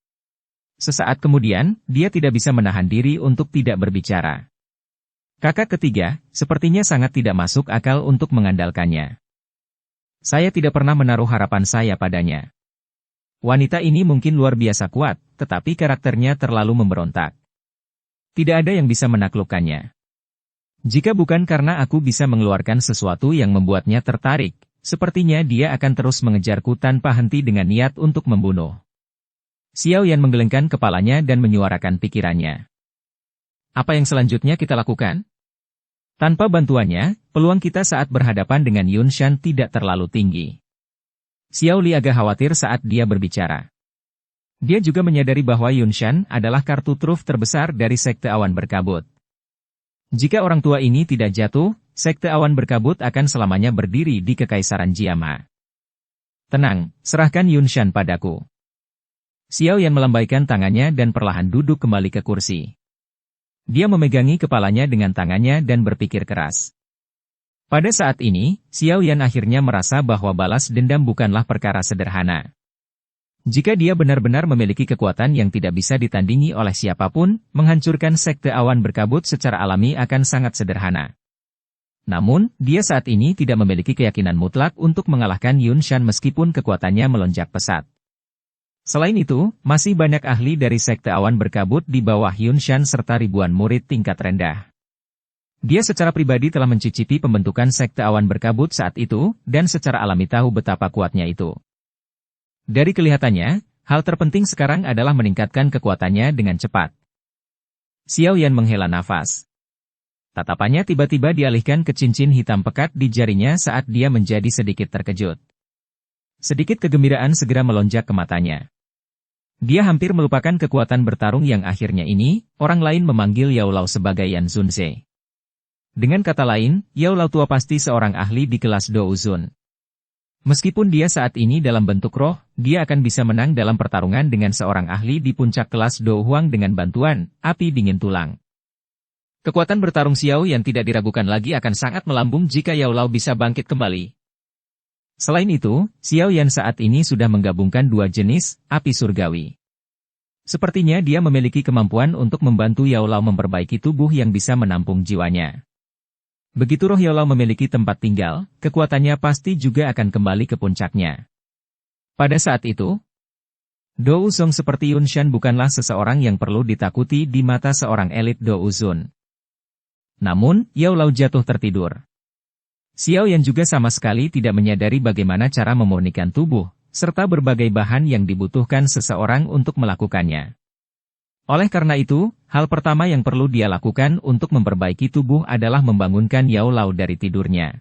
A: Sesaat kemudian, dia tidak bisa menahan diri untuk tidak berbicara. Kakak ketiga, sepertinya sangat tidak masuk akal untuk mengandalkannya. Saya tidak pernah menaruh harapan saya padanya. Wanita ini mungkin luar biasa kuat, tetapi karakternya terlalu memberontak. Tidak ada yang bisa menaklukkannya. Jika bukan karena aku bisa mengeluarkan sesuatu yang membuatnya tertarik, sepertinya dia akan terus mengejarku tanpa henti dengan niat untuk membunuh. Xiao Yan menggelengkan kepalanya dan menyuarakan pikirannya. Apa yang selanjutnya kita lakukan? Tanpa bantuannya, peluang kita saat berhadapan dengan Yun Shan tidak terlalu tinggi. Xiao Li agak khawatir saat dia berbicara. Dia juga menyadari bahwa Yun Shan adalah kartu truf terbesar dari Sekte Awan Berkabut. Jika orang tua ini tidak jatuh, Sekte Awan Berkabut akan selamanya berdiri di Kekaisaran Jiama. Tenang, serahkan Yun Shan padaku. Xiao Yan melambaikan tangannya dan perlahan duduk kembali ke kursi. Dia memegangi kepalanya dengan tangannya dan berpikir keras. Pada saat ini, Xiao Yan akhirnya merasa bahwa balas dendam bukanlah perkara sederhana. Jika dia benar-benar memiliki kekuatan yang tidak bisa ditandingi oleh siapapun, menghancurkan Sekte Awan Berkabut secara alami akan sangat sederhana. Namun, dia saat ini tidak memiliki keyakinan mutlak untuk mengalahkan Yun Shan meskipun kekuatannya melonjak pesat. Selain itu, masih banyak ahli dari Sekte Awan Berkabut di bawah Yun Shan serta ribuan murid tingkat rendah. Dia secara pribadi telah mencicipi pembentukan Sekte Awan Berkabut saat itu, dan secara alami tahu betapa kuatnya itu. Dari kelihatannya, hal terpenting sekarang adalah meningkatkan kekuatannya dengan cepat. Xiao Yan menghela nafas. Tatapannya tiba-tiba dialihkan ke cincin hitam pekat di jarinya saat dia menjadi sedikit terkejut. Sedikit kegembiraan segera melonjak ke matanya. Dia hampir melupakan kekuatan bertarung yang akhirnya ini, orang lain memanggil Yao Lao sebagai Yan Zunze. Dengan kata lain, Yao Lao tua pasti seorang ahli di kelas Douzun. Meskipun dia saat ini dalam bentuk roh, dia akan bisa menang dalam pertarungan dengan seorang ahli di puncak kelas Do Huang dengan bantuan api dingin tulang. Kekuatan bertarung Xiao yang tidak diragukan lagi akan sangat melambung jika Yao Lao bisa bangkit kembali. Selain itu, Xiao Yan saat ini sudah menggabungkan dua jenis api surgawi. Sepertinya dia memiliki kemampuan untuk membantu Yao Lao memperbaiki tubuh yang bisa menampung jiwanya. Begitu roh Yao Lao memiliki tempat tinggal, kekuatannya pasti juga akan kembali ke puncaknya. Pada saat itu, Do Uzong seperti Yun Shan bukanlah seseorang yang perlu ditakuti di mata seorang elit Do Uzun. Namun, Yao Lao jatuh tertidur. Xiao Yan juga sama sekali tidak menyadari bagaimana cara memurnikan tubuh, serta berbagai bahan yang dibutuhkan seseorang untuk melakukannya. Oleh karena itu, hal pertama yang perlu dia lakukan untuk memperbaiki tubuh adalah membangunkan Yao Lao dari tidurnya.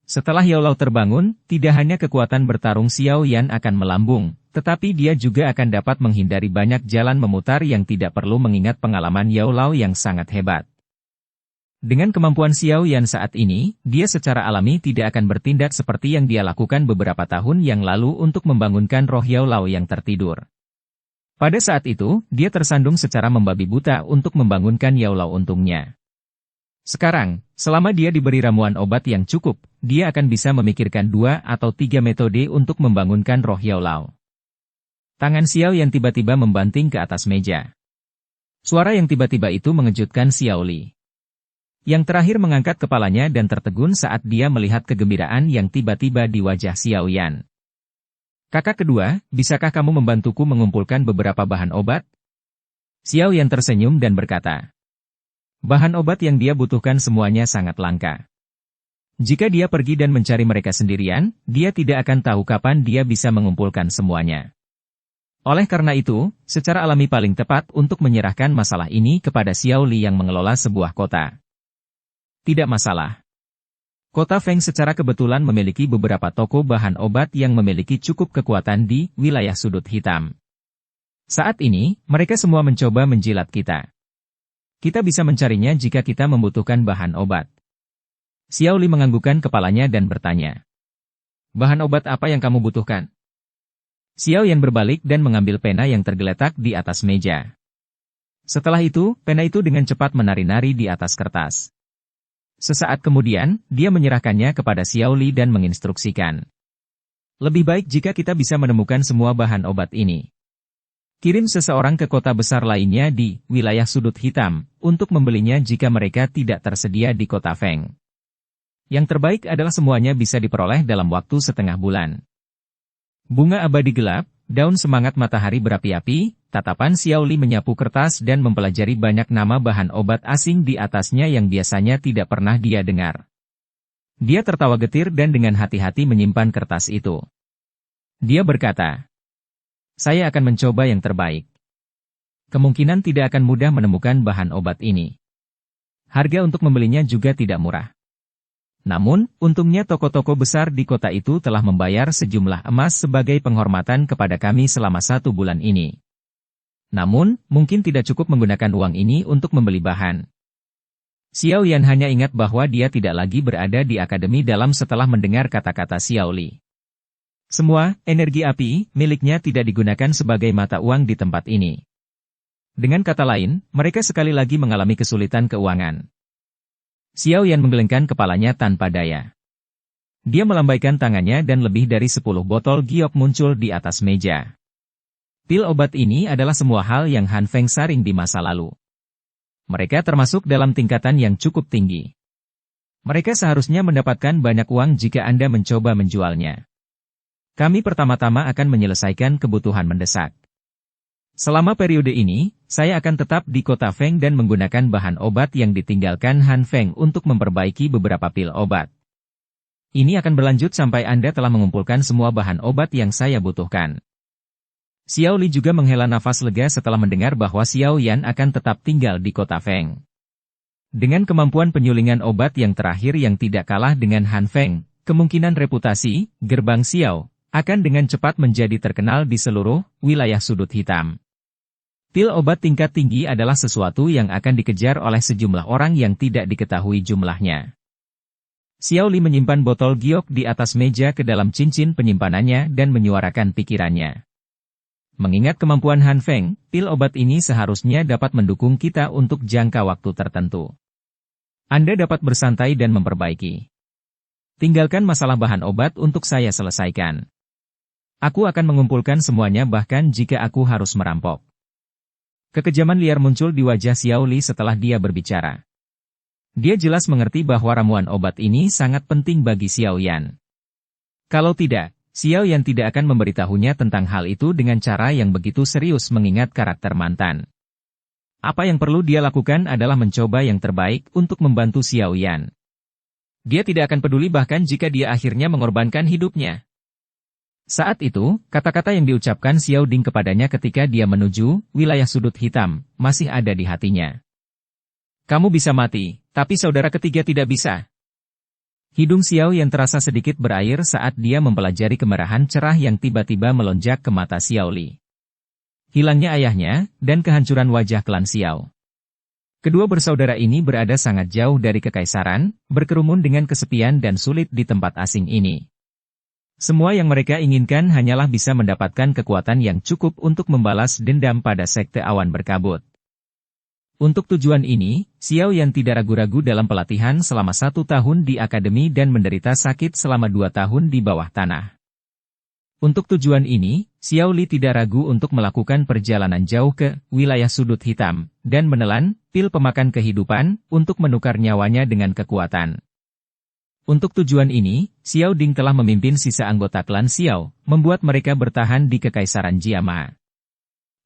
A: Setelah Yao Lao terbangun, tidak hanya kekuatan bertarung Xiao Yan akan melambung, tetapi dia juga akan dapat menghindari banyak jalan memutar yang tidak perlu mengingat pengalaman Yao Lao yang sangat hebat. Dengan kemampuan Xiao Yan saat ini, dia secara alami tidak akan bertindak seperti yang dia lakukan beberapa tahun yang lalu untuk membangunkan roh Yao Lao yang tertidur. Pada saat itu, dia tersandung secara membabi buta untuk membangunkan Yao Lao untungnya. Sekarang, selama dia diberi ramuan obat yang cukup, dia akan bisa memikirkan 2 atau 3 metode untuk membangunkan roh Yao Lao. Tangan Xiao Yan tiba-tiba membanting ke atas meja. Suara yang tiba-tiba itu mengejutkan Xiao Li. Yang terakhir mengangkat kepalanya dan tertegun saat dia melihat kegembiraan yang tiba-tiba di wajah Xiao Yan. Kakak kedua, bisakah kamu membantuku mengumpulkan beberapa bahan obat? Xiao Yan tersenyum dan berkata. Bahan obat yang dia butuhkan semuanya sangat langka. Jika dia pergi dan mencari mereka sendirian, dia tidak akan tahu kapan dia bisa mengumpulkan semuanya. Oleh karena itu, secara alami paling tepat untuk menyerahkan masalah ini kepada Xiao Li yang mengelola sebuah kota. Tidak masalah. Kota Feng secara kebetulan memiliki beberapa toko bahan obat yang memiliki cukup kekuatan di wilayah sudut hitam. Saat ini, mereka semua mencoba menjilat kita. Kita bisa mencarinya jika kita membutuhkan bahan obat. Xiao Li menganggukkan kepalanya dan bertanya. Bahan obat apa yang kamu butuhkan? Xiao Yan berbalik dan mengambil pena yang tergeletak di atas meja. Setelah itu, pena itu dengan cepat menari-nari di atas kertas. Sesaat kemudian, dia menyerahkannya kepada Xiao Li dan menginstruksikan. Lebih baik jika kita bisa menemukan semua bahan obat ini. Kirim seseorang ke kota besar lainnya di wilayah sudut hitam untuk membelinya jika mereka tidak tersedia di kota Feng. Yang terbaik adalah semuanya bisa diperoleh dalam waktu setengah bulan. Bunga abadi gelap, daun semangat matahari berapi-api, tatapan Xiao Li menyapu kertas dan mempelajari banyak nama bahan obat asing di atasnya yang biasanya tidak pernah dia dengar. Dia tertawa getir dan dengan hati-hati menyimpan kertas itu. Dia berkata, "Saya akan mencoba yang terbaik. Kemungkinan tidak akan mudah menemukan bahan obat ini. Harga untuk membelinya juga tidak murah. Namun, untungnya toko-toko besar di kota itu telah membayar sejumlah emas sebagai penghormatan kepada kami selama 1 bulan ini. Namun, mungkin tidak cukup menggunakan uang ini untuk membeli bahan." Xiao Yan hanya ingat bahwa dia tidak lagi berada di akademi dalam setelah mendengar kata-kata Xiao Li. Semua energi api miliknya tidak digunakan sebagai mata uang di tempat ini. Dengan kata lain, mereka sekali lagi mengalami kesulitan keuangan. Xiao Yan menggelengkan kepalanya tanpa daya. Dia melambaikan tangannya dan lebih dari 10 botol giok muncul di atas meja. Pil obat ini adalah semua hal yang Han Feng saring di masa lalu. Mereka termasuk dalam tingkatan yang cukup tinggi. Mereka seharusnya mendapatkan banyak uang jika Anda mencoba menjualnya. Kami pertama-tama akan menyelesaikan kebutuhan mendesak. Selama periode ini, saya akan tetap di kota Feng dan menggunakan bahan obat yang ditinggalkan Han Feng untuk memperbaiki beberapa pil obat. Ini akan berlanjut sampai Anda telah mengumpulkan semua bahan obat yang saya butuhkan. Xiao Li juga menghela nafas lega setelah mendengar bahwa Xiao Yan akan tetap tinggal di kota Feng. Dengan kemampuan penyulingan obat yang terakhir yang tidak kalah dengan Han Feng, kemungkinan reputasi Gerbang Xiao akan dengan cepat menjadi terkenal di seluruh wilayah sudut hitam. Pil obat tingkat tinggi adalah sesuatu yang akan dikejar oleh sejumlah orang yang tidak diketahui jumlahnya. Xiao Li menyimpan botol giok di atas meja ke dalam cincin penyimpanannya dan menyuarakan pikirannya. Mengingat kemampuan Han Feng, pil obat ini seharusnya dapat mendukung kita untuk jangka waktu tertentu. Anda dapat bersantai dan memperbaiki. Tinggalkan masalah bahan obat untuk saya selesaikan. Aku akan mengumpulkan semuanya bahkan jika aku harus merampok. Kekejaman liar muncul di wajah Xiao Li setelah dia berbicara. Dia jelas mengerti bahwa ramuan obat ini sangat penting bagi Xiao Yan. Kalau tidak, Xiao Yan tidak akan memberitahunya tentang hal itu dengan cara yang begitu serius mengingat karakter mantan. Apa yang perlu dia lakukan adalah mencoba yang terbaik untuk membantu Xiao Yan. Dia tidak akan peduli bahkan jika dia akhirnya mengorbankan hidupnya. Saat itu, kata-kata yang diucapkan Xiao Ding kepadanya ketika dia menuju wilayah sudut hitam, masih ada di hatinya. Kamu bisa mati, tapi saudara ketiga tidak bisa. Hidung Xiao yang terasa sedikit berair saat dia mempelajari kemerahan cerah yang tiba-tiba melonjak ke mata Xiao Li. Hilangnya ayahnya, dan kehancuran wajah klan Xiao. Kedua bersaudara ini berada sangat jauh dari kekaisaran, berkerumun dengan kesepian dan sulit di tempat asing ini. Semua yang mereka inginkan hanyalah bisa mendapatkan kekuatan yang cukup untuk membalas dendam pada sekte awan berkabut. Untuk tujuan ini, Xiao Yan tidak ragu-ragu dalam pelatihan selama 1 tahun di akademi dan menderita sakit selama 2 tahun di bawah tanah. Untuk tujuan ini, Xiao Li tidak ragu untuk melakukan perjalanan jauh ke wilayah sudut hitam, dan menelan pil pemakan kehidupan untuk menukar nyawanya dengan kekuatan. Untuk tujuan ini, Xiao Ding telah memimpin sisa anggota klan Xiao, membuat mereka bertahan di kekaisaran Jiama.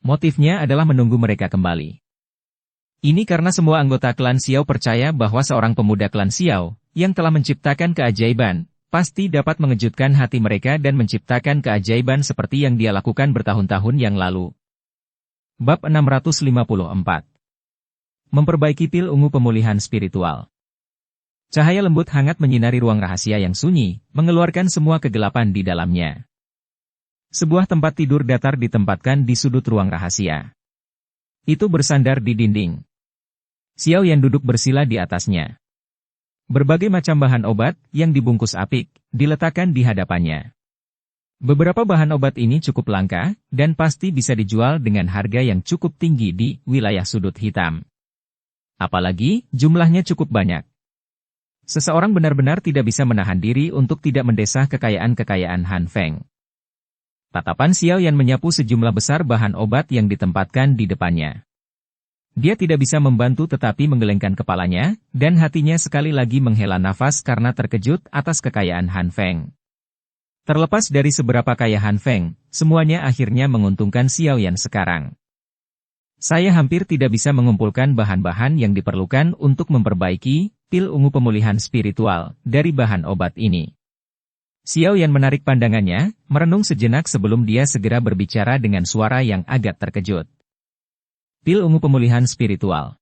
A: Motifnya adalah menunggu mereka kembali. Ini karena semua anggota klan Xiao percaya bahwa seorang pemuda klan Xiao, yang telah menciptakan keajaiban, pasti dapat mengejutkan hati mereka dan menciptakan keajaiban seperti yang dia lakukan bertahun-tahun yang lalu. Bab 654. Memperbaiki pil ungu pemulihan spiritual. Cahaya lembut hangat menyinari ruang rahasia yang sunyi, mengeluarkan semua kegelapan di dalamnya. Sebuah tempat tidur datar ditempatkan di sudut ruang rahasia. Itu bersandar di dinding. Xiao Yan duduk bersila di atasnya. Berbagai macam bahan obat, yang dibungkus apik, diletakkan di hadapannya. Beberapa bahan obat ini cukup langka, dan pasti bisa dijual dengan harga yang cukup tinggi di wilayah sudut hitam. Apalagi, jumlahnya cukup banyak. Seseorang benar-benar tidak bisa menahan diri untuk tidak mendesah kekayaan-kekayaan Han Feng. Tatapan Xiao Yan menyapu sejumlah besar bahan obat yang ditempatkan di depannya. Dia tidak bisa membantu tetapi menggelengkan kepalanya, dan hatinya sekali lagi menghela nafas karena terkejut atas kekayaan Han Feng. Terlepas dari seberapa kaya Han Feng, semuanya akhirnya menguntungkan Xiao Yan sekarang. Saya hampir tidak bisa mengumpulkan bahan-bahan yang diperlukan untuk memperbaiki pil ungu pemulihan spiritual dari bahan obat ini. Xiao Yan menarik pandangannya, merenung sejenak sebelum dia segera berbicara dengan suara yang agak terkejut. Pil ungu pemulihan spiritual.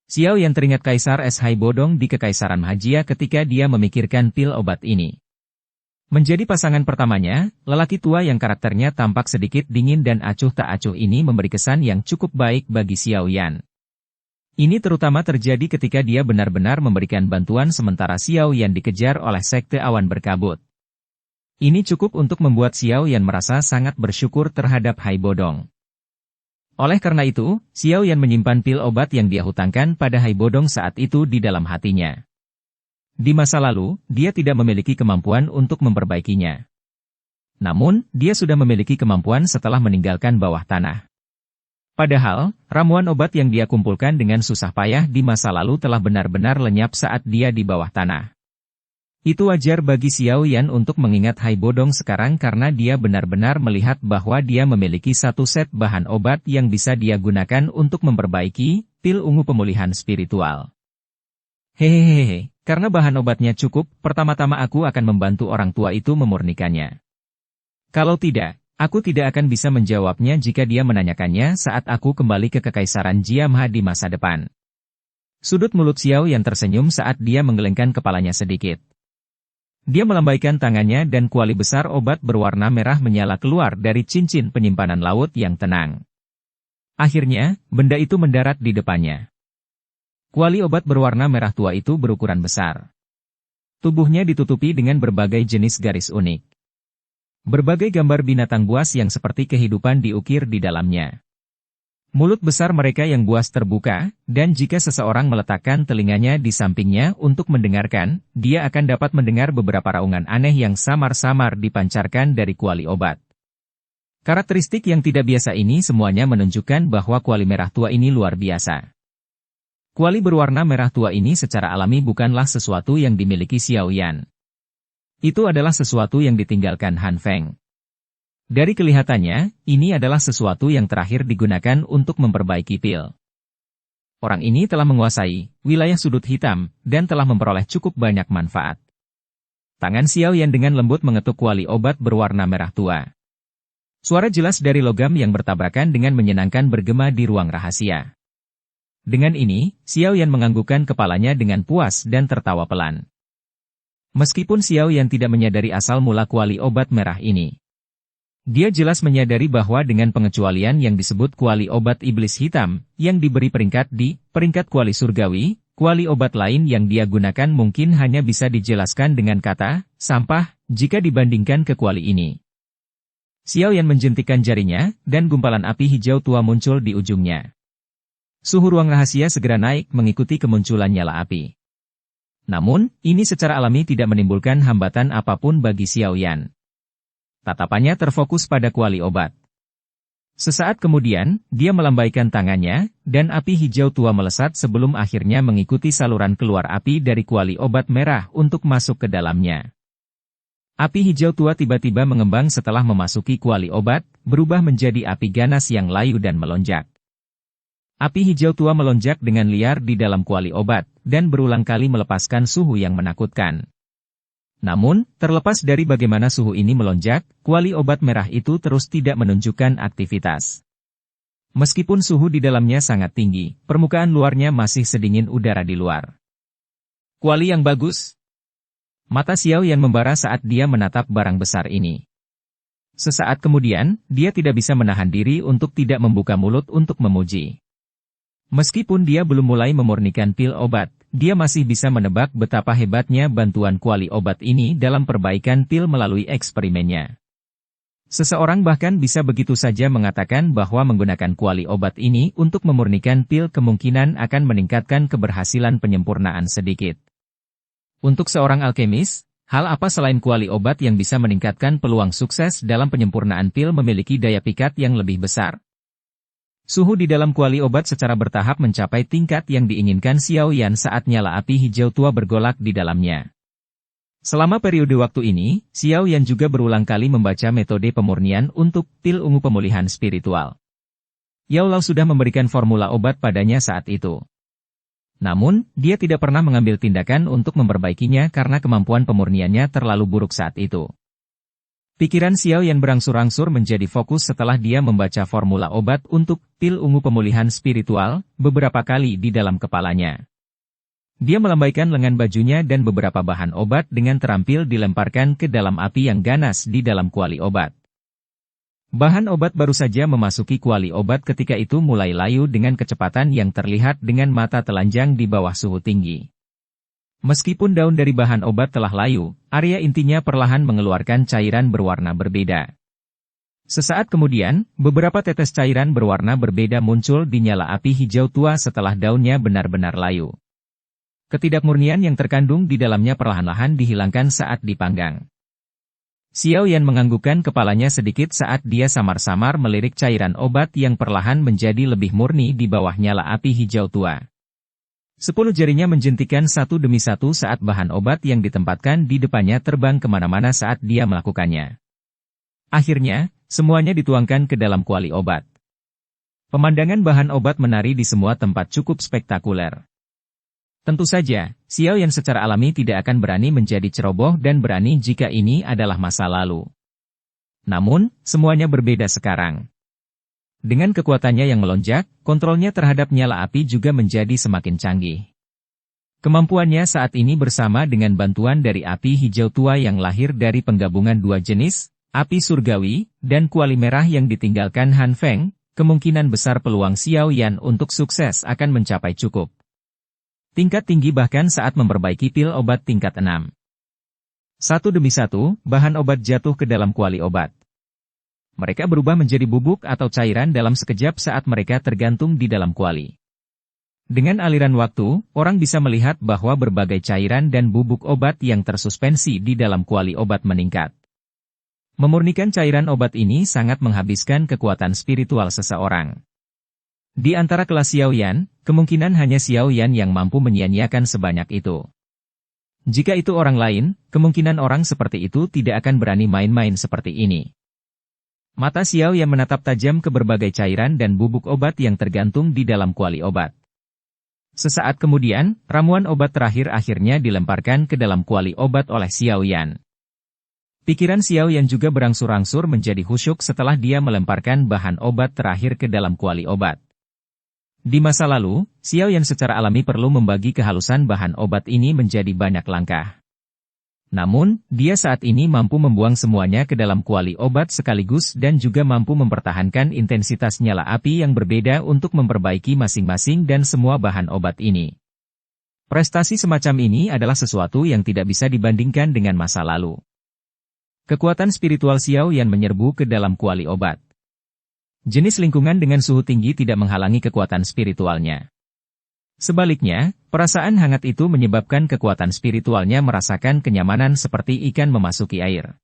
A: Xiao Yan teringat Kaisar Es Hai Bodong di Kekaisaran Mahajia ketika dia memikirkan pil obat ini. Menjadi pasangan pertamanya, lelaki tua yang karakternya tampak sedikit dingin dan acuh tak acuh ini memberi kesan yang cukup baik bagi Xiao Yan. Ini terutama terjadi ketika dia benar-benar memberikan bantuan sementara Xiao Yan dikejar oleh Sekte Awan Berkabut. Ini cukup untuk membuat Xiao Yan merasa sangat bersyukur terhadap Hai Bodong. Oleh karena itu, Xiao Yan menyimpan pil obat yang dia hutangkan pada Hai Bodong saat itu di dalam hatinya. Di masa lalu, dia tidak memiliki kemampuan untuk memperbaikinya. Namun, dia sudah memiliki kemampuan setelah meninggalkan bawah tanah. Padahal, ramuan obat yang dia kumpulkan dengan susah payah di masa lalu telah benar-benar lenyap saat dia di bawah tanah. Itu wajar bagi Xiao Yan untuk mengingat Hai Bodong sekarang karena dia benar-benar melihat bahwa dia memiliki satu set bahan obat yang bisa dia gunakan untuk memperbaiki pil ungu pemulihan spiritual. Hehehe, karena bahan obatnya cukup, pertama-tama aku akan membantu orang tua itu memurnikannya. Kalau tidak, aku tidak akan bisa menjawabnya jika dia menanyakannya saat aku kembali ke Kekaisaran Jiamha di masa depan. Sudut mulut Xiao Yan tersenyum saat dia menggelengkan kepalanya sedikit. Dia melambaikan tangannya dan kuali besar obat berwarna merah menyala keluar dari cincin penyimpanan laut yang tenang. Akhirnya, benda itu mendarat di depannya. Kuali obat berwarna merah tua itu berukuran besar. Tubuhnya ditutupi dengan berbagai jenis garis unik. Berbagai gambar binatang buas yang seperti kehidupan diukir di dalamnya. Mulut besar mereka yang buas terbuka, dan jika seseorang meletakkan telinganya di sampingnya untuk mendengarkan, dia akan dapat mendengar beberapa raungan aneh yang samar-samar dipancarkan dari kuali obat. Karakteristik yang tidak biasa ini semuanya menunjukkan bahwa kuali merah tua ini luar biasa. Kuali berwarna merah tua ini secara alami bukanlah sesuatu yang dimiliki Xiao Yan. Itu adalah sesuatu yang ditinggalkan Han Feng. Dari kelihatannya, ini adalah sesuatu yang terakhir digunakan untuk memperbaiki pil. Orang ini telah menguasai wilayah sudut hitam, dan telah memperoleh cukup banyak manfaat. Tangan Xiao Yan dengan lembut mengetuk kuali obat berwarna merah tua. Suara jelas dari logam yang bertabrakan dengan menyenangkan bergema di ruang rahasia. Dengan ini, Xiao Yan menganggukkan kepalanya dengan puas dan tertawa pelan. Meskipun Xiao Yan tidak menyadari asal mula kuali obat merah ini. Dia jelas menyadari bahwa dengan pengecualian yang disebut kuali obat iblis hitam, yang diberi peringkat di peringkat kuali surgawi, kuali obat lain yang dia gunakan mungkin hanya bisa dijelaskan dengan kata, sampah, jika dibandingkan ke kuali ini. Xiao Yan menjentikkan jarinya, dan gumpalan api hijau tua muncul di ujungnya. Suhu ruang rahasia segera naik mengikuti kemunculan nyala api. Namun, ini secara alami tidak menimbulkan hambatan apapun bagi Xiao Yan. Tatapannya terfokus pada kuali obat. Sesaat kemudian, dia melambaikan tangannya, dan api hijau tua melesat sebelum akhirnya mengikuti saluran keluar api dari kuali obat merah untuk masuk ke dalamnya. Api hijau tua tiba-tiba mengembang setelah memasuki kuali obat, berubah menjadi api ganas yang layu dan melonjak. Api hijau tua melonjak dengan liar di dalam kuali obat, dan berulang kali melepaskan suhu yang menakutkan. Namun, terlepas dari bagaimana suhu ini melonjak, kuali obat merah itu terus tidak menunjukkan aktivitas. Meskipun suhu di dalamnya sangat tinggi, permukaan luarnya masih sedingin udara di luar. Kuali yang bagus. Mata Xiao Yan membara saat dia menatap barang besar ini. Sesaat kemudian, dia tidak bisa menahan diri untuk tidak membuka mulut untuk memuji. Meskipun dia belum mulai memurnikan pil obat, dia masih bisa menebak betapa hebatnya bantuan kuali obat ini dalam perbaikan pil melalui eksperimennya. Seseorang bahkan bisa begitu saja mengatakan bahwa menggunakan kuali obat ini untuk memurnikan pil kemungkinan akan meningkatkan keberhasilan penyempurnaan sedikit. Untuk seorang alkemis, Hal apa selain kuali obat yang bisa meningkatkan peluang sukses dalam penyempurnaan pil memiliki daya pikat yang lebih besar? Suhu di dalam kuali obat secara bertahap mencapai tingkat yang diinginkan Xiao Yan saat nyala api hijau tua bergolak di dalamnya. Selama periode waktu ini, Xiao Yan juga berulang kali membaca metode pemurnian untuk pil ungu pemulihan spiritual. Yao Lao sudah memberikan formula obat padanya saat itu. Namun, dia tidak pernah mengambil tindakan untuk memperbaikinya karena kemampuan pemurniannya terlalu buruk saat itu. Pikiran Xiao Yan berangsur-angsur menjadi fokus setelah dia membaca formula obat untuk pil ungu pemulihan spiritual beberapa kali di dalam kepalanya. Dia melambaikan lengan bajunya dan beberapa bahan obat dengan terampil dilemparkan ke dalam api yang ganas di dalam kuali obat. Bahan obat baru saja memasuki kuali obat ketika itu mulai layu dengan kecepatan yang terlihat dengan mata telanjang di bawah suhu tinggi. Meskipun daun dari bahan obat telah layu, area intinya perlahan mengeluarkan cairan berwarna berbeda. Sesaat kemudian, beberapa tetes cairan berwarna berbeda muncul di nyala api hijau tua setelah daunnya benar-benar layu. Ketidakmurnian yang terkandung di dalamnya perlahan-lahan dihilangkan saat dipanggang. Xiao Yan menganggukkan kepalanya sedikit saat dia samar-samar melirik cairan obat yang perlahan menjadi lebih murni di bawah nyala api hijau tua. 10 jarinya menjentikan satu demi satu saat bahan obat yang ditempatkan di depannya terbang kemana-mana saat dia melakukannya. Akhirnya, semuanya dituangkan ke dalam kuali obat. Pemandangan bahan obat menari di semua tempat cukup spektakuler. Tentu saja, Xiao Yan secara alami tidak akan berani menjadi ceroboh dan berani jika ini adalah masa lalu. Namun, semuanya berbeda sekarang. Dengan kekuatannya yang melonjak, kontrolnya terhadap nyala api juga menjadi semakin canggih. Kemampuannya saat ini bersama dengan bantuan dari api hijau tua yang lahir dari penggabungan dua jenis, api surgawi, dan kuali merah yang ditinggalkan Han Feng, kemungkinan besar peluang Xiao Yan untuk sukses akan mencapai cukup tingkat tinggi bahkan saat memperbaiki pil obat tingkat 6. Satu demi satu, bahan obat jatuh ke dalam kuali obat. Mereka berubah menjadi bubuk atau cairan dalam sekejap saat mereka tergantung di dalam kuali. Dengan aliran waktu, orang bisa melihat bahwa berbagai cairan dan bubuk obat yang tersuspensi di dalam kuali obat meningkat. Memurnikan cairan obat ini sangat menghabiskan kekuatan spiritual seseorang. Di antara kelas Xiao Yan, kemungkinan hanya Xiao Yan yang mampu menyia-nyiakan sebanyak itu. Jika itu orang lain, kemungkinan orang seperti itu tidak akan berani main-main seperti ini. Mata Xiao Yan menatap tajam ke berbagai cairan dan bubuk obat yang tergantung di dalam kuali obat. Sesaat kemudian, ramuan obat terakhir akhirnya dilemparkan ke dalam kuali obat oleh Xiao Yan. Pikiran Xiao Yan juga berangsur-angsur menjadi khusyuk setelah dia melemparkan bahan obat terakhir ke dalam kuali obat. Di masa lalu, Xiao Yan secara alami perlu membagi kehalusan bahan obat ini menjadi banyak langkah. Namun, dia saat ini mampu membuang semuanya ke dalam kuali obat sekaligus dan juga mampu mempertahankan intensitas nyala api yang berbeda untuk memperbaiki masing-masing dan semua bahan obat ini. Prestasi semacam ini adalah sesuatu yang tidak bisa dibandingkan dengan masa lalu. Kekuatan spiritual Xiao Yan menyerbu ke dalam kuali obat. Jenis lingkungan dengan suhu tinggi tidak menghalangi kekuatan spiritualnya. Sebaliknya, perasaan hangat itu menyebabkan kekuatan spiritualnya merasakan kenyamanan seperti ikan memasuki air.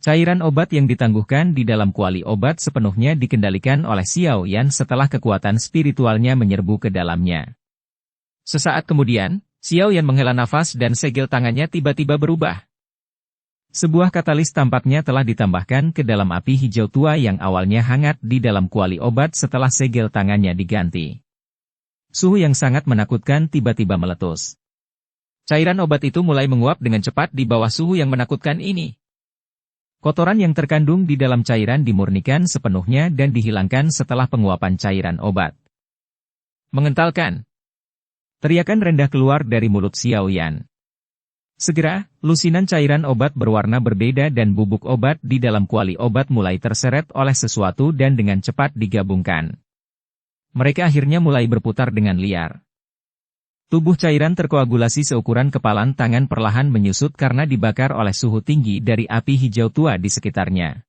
A: Cairan obat yang ditangguhkan di dalam kuali obat sepenuhnya dikendalikan oleh Xiao Yan setelah kekuatan spiritualnya menyerbu ke dalamnya. Sesaat kemudian, Xiao Yan menghela nafas dan segel tangannya tiba-tiba berubah. Sebuah katalis tampaknya telah ditambahkan ke dalam api hijau tua yang awalnya hangat di dalam kuali obat setelah segel tangannya diganti. Suhu yang sangat menakutkan tiba-tiba meletus. Cairan obat itu mulai menguap dengan cepat di bawah suhu yang menakutkan ini. Kotoran yang terkandung di dalam cairan dimurnikan sepenuhnya dan dihilangkan setelah penguapan cairan obat. Mengentalkan. Teriakan rendah keluar dari mulut Xiao Yan. Segera, lusinan cairan obat berwarna berbeda dan bubuk obat di dalam kuali obat mulai terseret oleh sesuatu dan dengan cepat digabungkan. Mereka akhirnya mulai berputar dengan liar. Tubuh cairan terkoagulasi seukuran kepalan tangan perlahan menyusut karena dibakar oleh suhu tinggi dari api hijau tua di sekitarnya.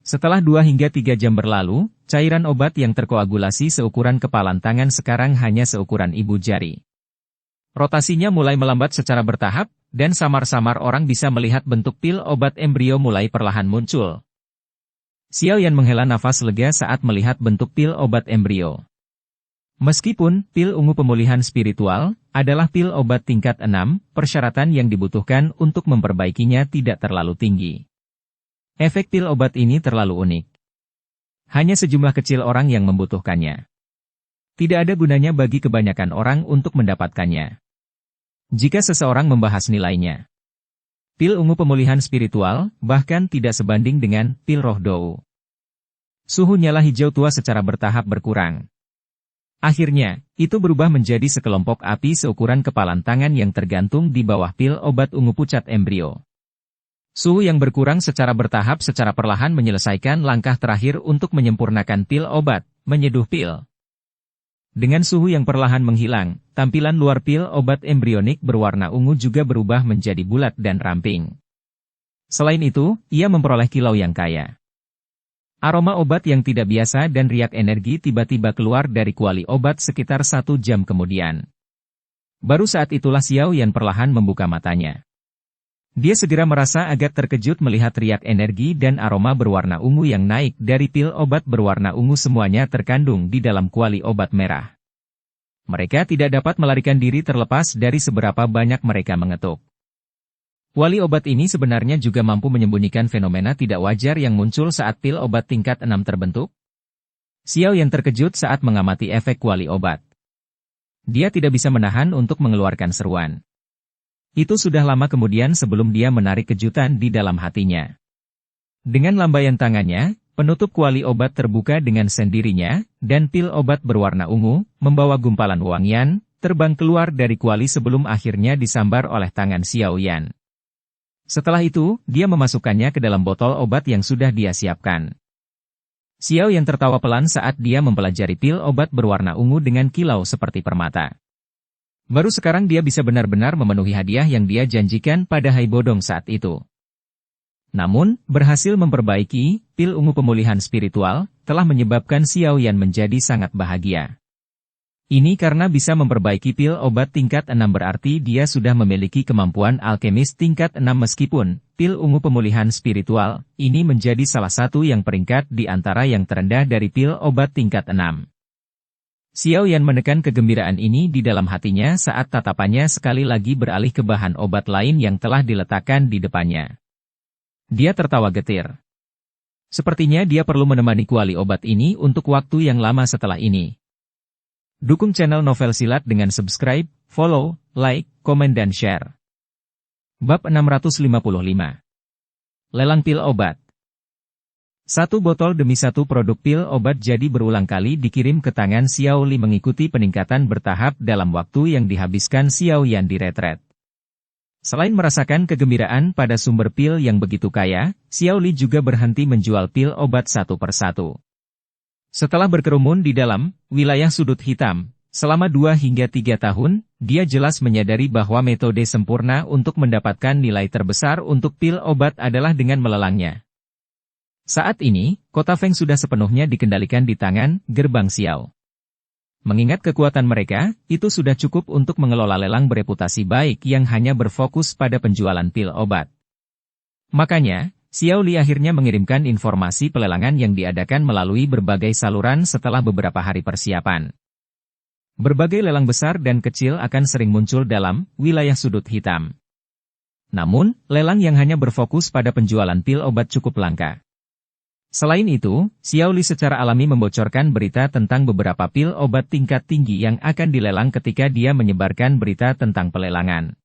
A: Setelah 2 hingga 3 jam berlalu, cairan obat yang terkoagulasi seukuran kepalan tangan sekarang hanya seukuran ibu jari. Rotasinya mulai melambat secara bertahap, dan samar-samar orang bisa melihat bentuk pil obat embrio mulai perlahan muncul. Xiao Yan menghela nafas lega saat melihat bentuk pil obat embrio. Meskipun pil ungu pemulihan spiritual adalah pil obat tingkat 6, persyaratan yang dibutuhkan untuk memperbaikinya tidak terlalu tinggi. Efek pil obat ini terlalu unik. Hanya sejumlah kecil orang yang membutuhkannya. Tidak ada gunanya bagi kebanyakan orang untuk mendapatkannya. Jika seseorang membahas nilainya, pil ungu pemulihan spiritual bahkan tidak sebanding dengan pil roh dou. Suhu nyala hijau tua secara bertahap berkurang. Akhirnya, itu berubah menjadi sekelompok api seukuran kepalan tangan yang tergantung di bawah pil obat ungu pucat embrio. Suhu yang berkurang secara bertahap secara perlahan menyelesaikan langkah terakhir untuk menyempurnakan pil obat, menyeduh pil. Dengan suhu yang perlahan menghilang, tampilan luar pil obat embrionik berwarna ungu juga berubah menjadi bulat dan ramping. Selain itu, ia memperoleh kilau yang kaya. Aroma obat yang tidak biasa dan riak energi tiba-tiba keluar dari kuali obat sekitar 1 jam kemudian. Baru saat itulah Xiao Yan perlahan membuka matanya. Dia segera merasa agak terkejut melihat riak energi dan aroma berwarna ungu yang naik dari pil obat berwarna ungu semuanya terkandung di dalam kuali obat merah. Mereka tidak dapat melarikan diri terlepas dari seberapa banyak mereka mengetuk. Kuali obat ini sebenarnya juga mampu menyembunyikan fenomena tidak wajar yang muncul saat pil obat tingkat 6 terbentuk. Xiao Yan terkejut saat mengamati efek kuali obat. Dia tidak bisa menahan untuk mengeluarkan seruan. Itu sudah lama kemudian sebelum dia menarik kejutan di dalam hatinya. Dengan lambaian tangannya, penutup kuali obat terbuka dengan sendirinya, dan pil obat berwarna ungu, membawa gumpalan wangian, terbang keluar dari kuali sebelum akhirnya disambar oleh tangan Xiao Yan. Setelah itu, dia memasukkannya ke dalam botol obat yang sudah dia siapkan. Xiao Yan tertawa pelan saat dia mempelajari pil obat berwarna ungu dengan kilau seperti permata. Baru sekarang dia bisa benar-benar memenuhi hadiah yang dia janjikan pada Hai Bodong saat itu. Namun, berhasil memperbaiki pil ungu pemulihan spiritual, telah menyebabkan Xiao Yan menjadi sangat bahagia. Ini karena bisa memperbaiki pil obat tingkat 6 berarti dia sudah memiliki kemampuan alkemis tingkat 6 meskipun pil ungu pemulihan spiritual ini menjadi salah satu yang peringkat di antara yang terendah dari pil obat tingkat 6. Xiao Yan menekan kegembiraan ini di dalam hatinya saat tatapannya sekali lagi beralih ke bahan obat lain yang telah diletakkan di depannya. Dia tertawa getir. Sepertinya dia perlu menemani kuali obat ini untuk waktu yang lama setelah ini. Dukung channel Novel Silat dengan subscribe, follow, like, komen dan share. Bab 655. Lelang pil obat. Satu botol demi satu produk pil obat jadi berulang kali dikirim ke tangan Xiao Li mengikuti peningkatan bertahap dalam waktu yang dihabiskan Xiao Yan di retret. Selain merasakan kegembiraan pada sumber pil yang begitu kaya, Xiao Li juga berhenti menjual pil obat satu persatu. Setelah berkerumun di dalam wilayah sudut hitam, selama 2 hingga 3 tahun, dia jelas menyadari bahwa metode sempurna untuk mendapatkan nilai terbesar untuk pil obat adalah dengan melelangnya. Saat ini, kota Feng sudah sepenuhnya dikendalikan di tangan Gerbang Xiao. Mengingat kekuatan mereka, itu sudah cukup untuk mengelola lelang bereputasi baik yang hanya berfokus pada penjualan pil obat. Makanya, Xiao Li akhirnya mengirimkan informasi pelelangan yang diadakan melalui berbagai saluran setelah beberapa hari persiapan. Berbagai lelang besar dan kecil akan sering muncul dalam wilayah sudut hitam. Namun, lelang yang hanya berfokus pada penjualan pil obat cukup langka. Selain itu, Xiao Li secara alami membocorkan berita tentang beberapa pil obat tingkat tinggi yang akan dilelang ketika dia menyebarkan berita tentang pelelangan.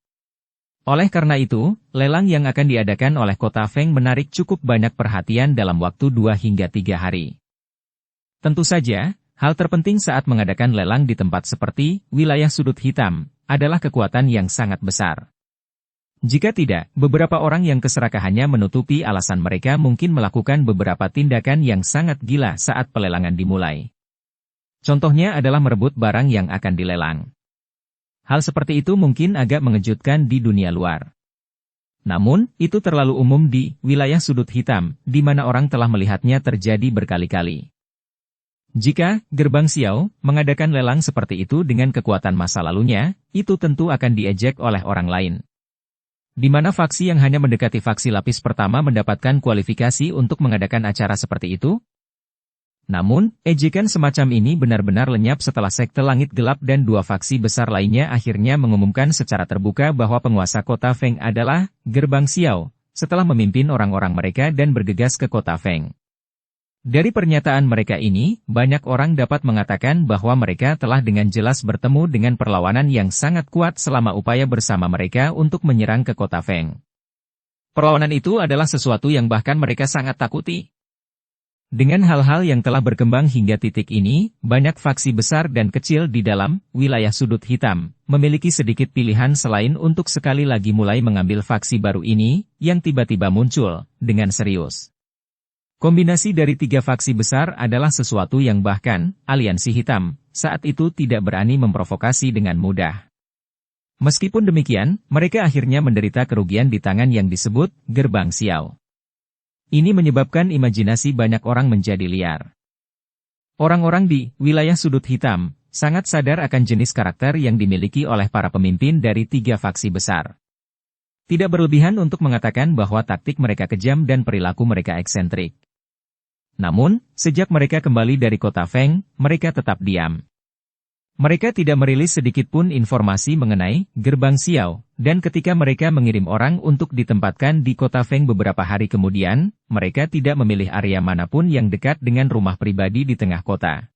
A: Oleh karena itu, lelang yang akan diadakan oleh kota Feng menarik cukup banyak perhatian dalam waktu 2 hingga 3 hari. Tentu saja, hal terpenting saat mengadakan lelang di tempat seperti wilayah sudut hitam adalah kekuatan yang sangat besar. Jika tidak, beberapa orang yang keserakahannya menutupi alasan mereka mungkin melakukan beberapa tindakan yang sangat gila saat pelelangan dimulai. Contohnya adalah merebut barang yang akan dilelang. Hal seperti itu mungkin agak mengejutkan di dunia luar. Namun, itu terlalu umum di wilayah sudut hitam, di mana orang telah melihatnya terjadi berkali-kali. Jika Gerbang Xiao mengadakan lelang seperti itu dengan kekuatan masa lalunya, itu tentu akan diejek oleh orang lain. Di mana faksi yang hanya mendekati faksi lapis pertama mendapatkan kualifikasi untuk mengadakan acara seperti itu? Namun, ejekan semacam ini benar-benar lenyap setelah Sekte Langit Gelap dan dua faksi besar lainnya akhirnya mengumumkan secara terbuka bahwa penguasa kota Feng adalah Gerbang Xiao, setelah memimpin orang-orang mereka dan bergegas ke kota Feng. Dari pernyataan mereka ini, banyak orang dapat mengatakan bahwa mereka telah dengan jelas bertemu dengan perlawanan yang sangat kuat selama upaya bersama mereka untuk menyerang ke kota Feng. Perlawanan itu adalah sesuatu yang bahkan mereka sangat takuti. Dengan hal-hal yang telah berkembang hingga titik ini, banyak faksi besar dan kecil di dalam wilayah sudut hitam memiliki sedikit pilihan selain untuk sekali lagi mulai mengambil faksi baru ini, yang tiba-tiba muncul dengan serius. Kombinasi dari tiga faksi besar adalah sesuatu yang bahkan aliansi hitam saat itu tidak berani memprovokasi dengan mudah. Meskipun demikian, mereka akhirnya menderita kerugian di tangan yang disebut Gerbang Xiao. Ini menyebabkan imajinasi banyak orang menjadi liar. Orang-orang di wilayah sudut hitam sangat sadar akan jenis karakter yang dimiliki oleh para pemimpin dari tiga faksi besar. Tidak berlebihan untuk mengatakan bahwa taktik mereka kejam dan perilaku mereka eksentrik. Namun, sejak mereka kembali dari kota Feng, mereka tetap diam. Mereka tidak merilis sedikitpun informasi mengenai Gerbang Xiao, dan ketika mereka mengirim orang untuk ditempatkan di kota Feng beberapa hari kemudian, mereka tidak memilih area manapun yang dekat dengan rumah pribadi di tengah kota.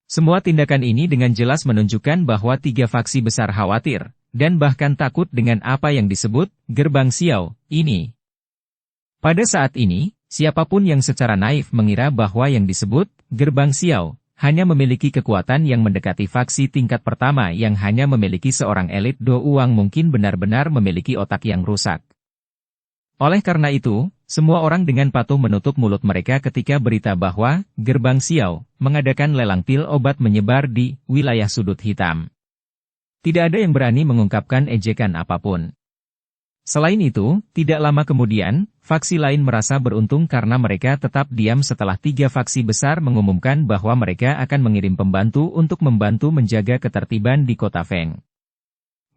A: Semua tindakan ini dengan jelas menunjukkan bahwa tiga faksi besar khawatir, dan bahkan takut dengan apa yang disebut Gerbang Xiao ini. Pada saat ini, siapapun yang secara naif mengira bahwa yang disebut Gerbang Xiao hanya memiliki kekuatan yang mendekati faksi tingkat pertama yang hanya memiliki seorang elit do uang mungkin benar-benar memiliki otak yang rusak. Oleh karena itu, semua orang dengan patuh menutup mulut mereka ketika berita bahwa Gerbang Xiao mengadakan lelang pil obat menyebar di wilayah sudut hitam. Tidak ada yang berani mengungkapkan ejekan apapun. Selain itu, tidak lama kemudian, faksi lain merasa beruntung karena mereka tetap diam setelah tiga faksi besar mengumumkan bahwa mereka akan mengirim pembantu untuk membantu menjaga ketertiban di kota Feng.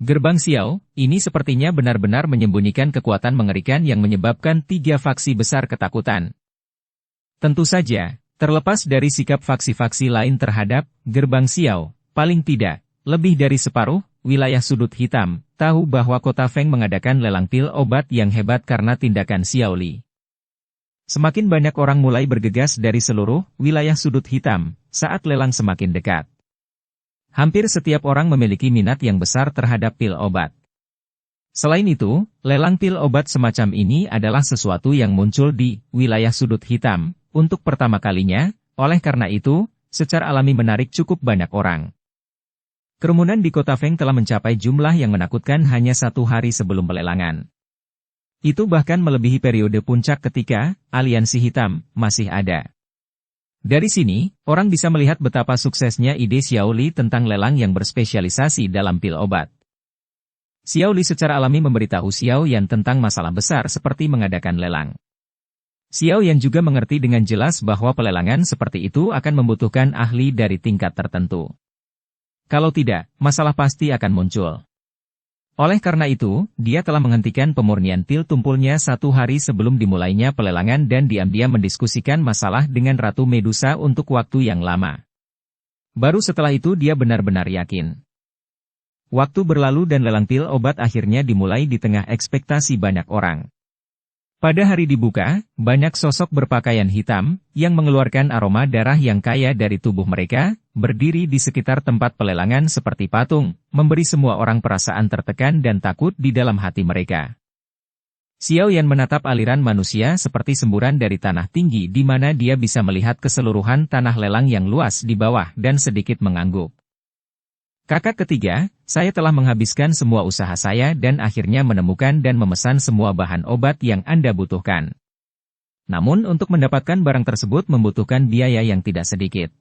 A: Gerbang Xiao, ini sepertinya benar-benar menyembunyikan kekuatan mengerikan yang menyebabkan tiga faksi besar ketakutan. Tentu saja, terlepas dari sikap faksi-faksi lain terhadap Gerbang Xiao, paling tidak, lebih dari separuh wilayah sudut hitam tahu bahwa kota Feng mengadakan lelang pil obat yang hebat karena tindakan Xiao Li. Semakin banyak orang mulai bergegas dari seluruh wilayah sudut hitam saat lelang semakin dekat. Hampir setiap orang memiliki minat yang besar terhadap pil obat. Selain itu, lelang pil obat semacam ini adalah sesuatu yang muncul di wilayah sudut hitam untuk pertama kalinya, oleh karena itu, secara alami menarik cukup banyak orang. Kerumunan di kota Feng telah mencapai jumlah yang menakutkan hanya 1 hari sebelum pelelangan. Itu bahkan melebihi periode puncak ketika aliansi hitam masih ada. Dari sini, orang bisa melihat betapa suksesnya ide Xiao Li tentang lelang yang berspesialisasi dalam pil obat. Xiao Li secara alami memberitahu Xiao Yan tentang masalah besar seperti mengadakan lelang. Xiao Yan juga mengerti dengan jelas bahwa pelelangan seperti itu akan membutuhkan ahli dari tingkat tertentu. Kalau tidak, masalah pasti akan muncul. Oleh karena itu, dia telah menghentikan pemurnian pil tumpulnya 1 hari sebelum dimulainya pelelangan dan diam-diam mendiskusikan masalah dengan Ratu Medusa untuk waktu yang lama. Baru setelah itu dia benar-benar yakin. Waktu berlalu dan lelang pil obat akhirnya dimulai di tengah ekspektasi banyak orang. Pada hari dibuka, banyak sosok berpakaian hitam, yang mengeluarkan aroma darah yang kaya dari tubuh mereka, berdiri di sekitar tempat pelelangan seperti patung, memberi semua orang perasaan tertekan dan takut di dalam hati mereka. Xiao Yan menatap aliran manusia seperti semburan dari tanah tinggi di mana dia bisa melihat keseluruhan tanah lelang yang luas di bawah dan sedikit mengangguk. Kakak ketiga, saya telah menghabiskan semua usaha saya dan akhirnya menemukan dan memesan semua bahan obat yang Anda butuhkan. Namun untuk mendapatkan barang tersebut membutuhkan biaya yang tidak sedikit.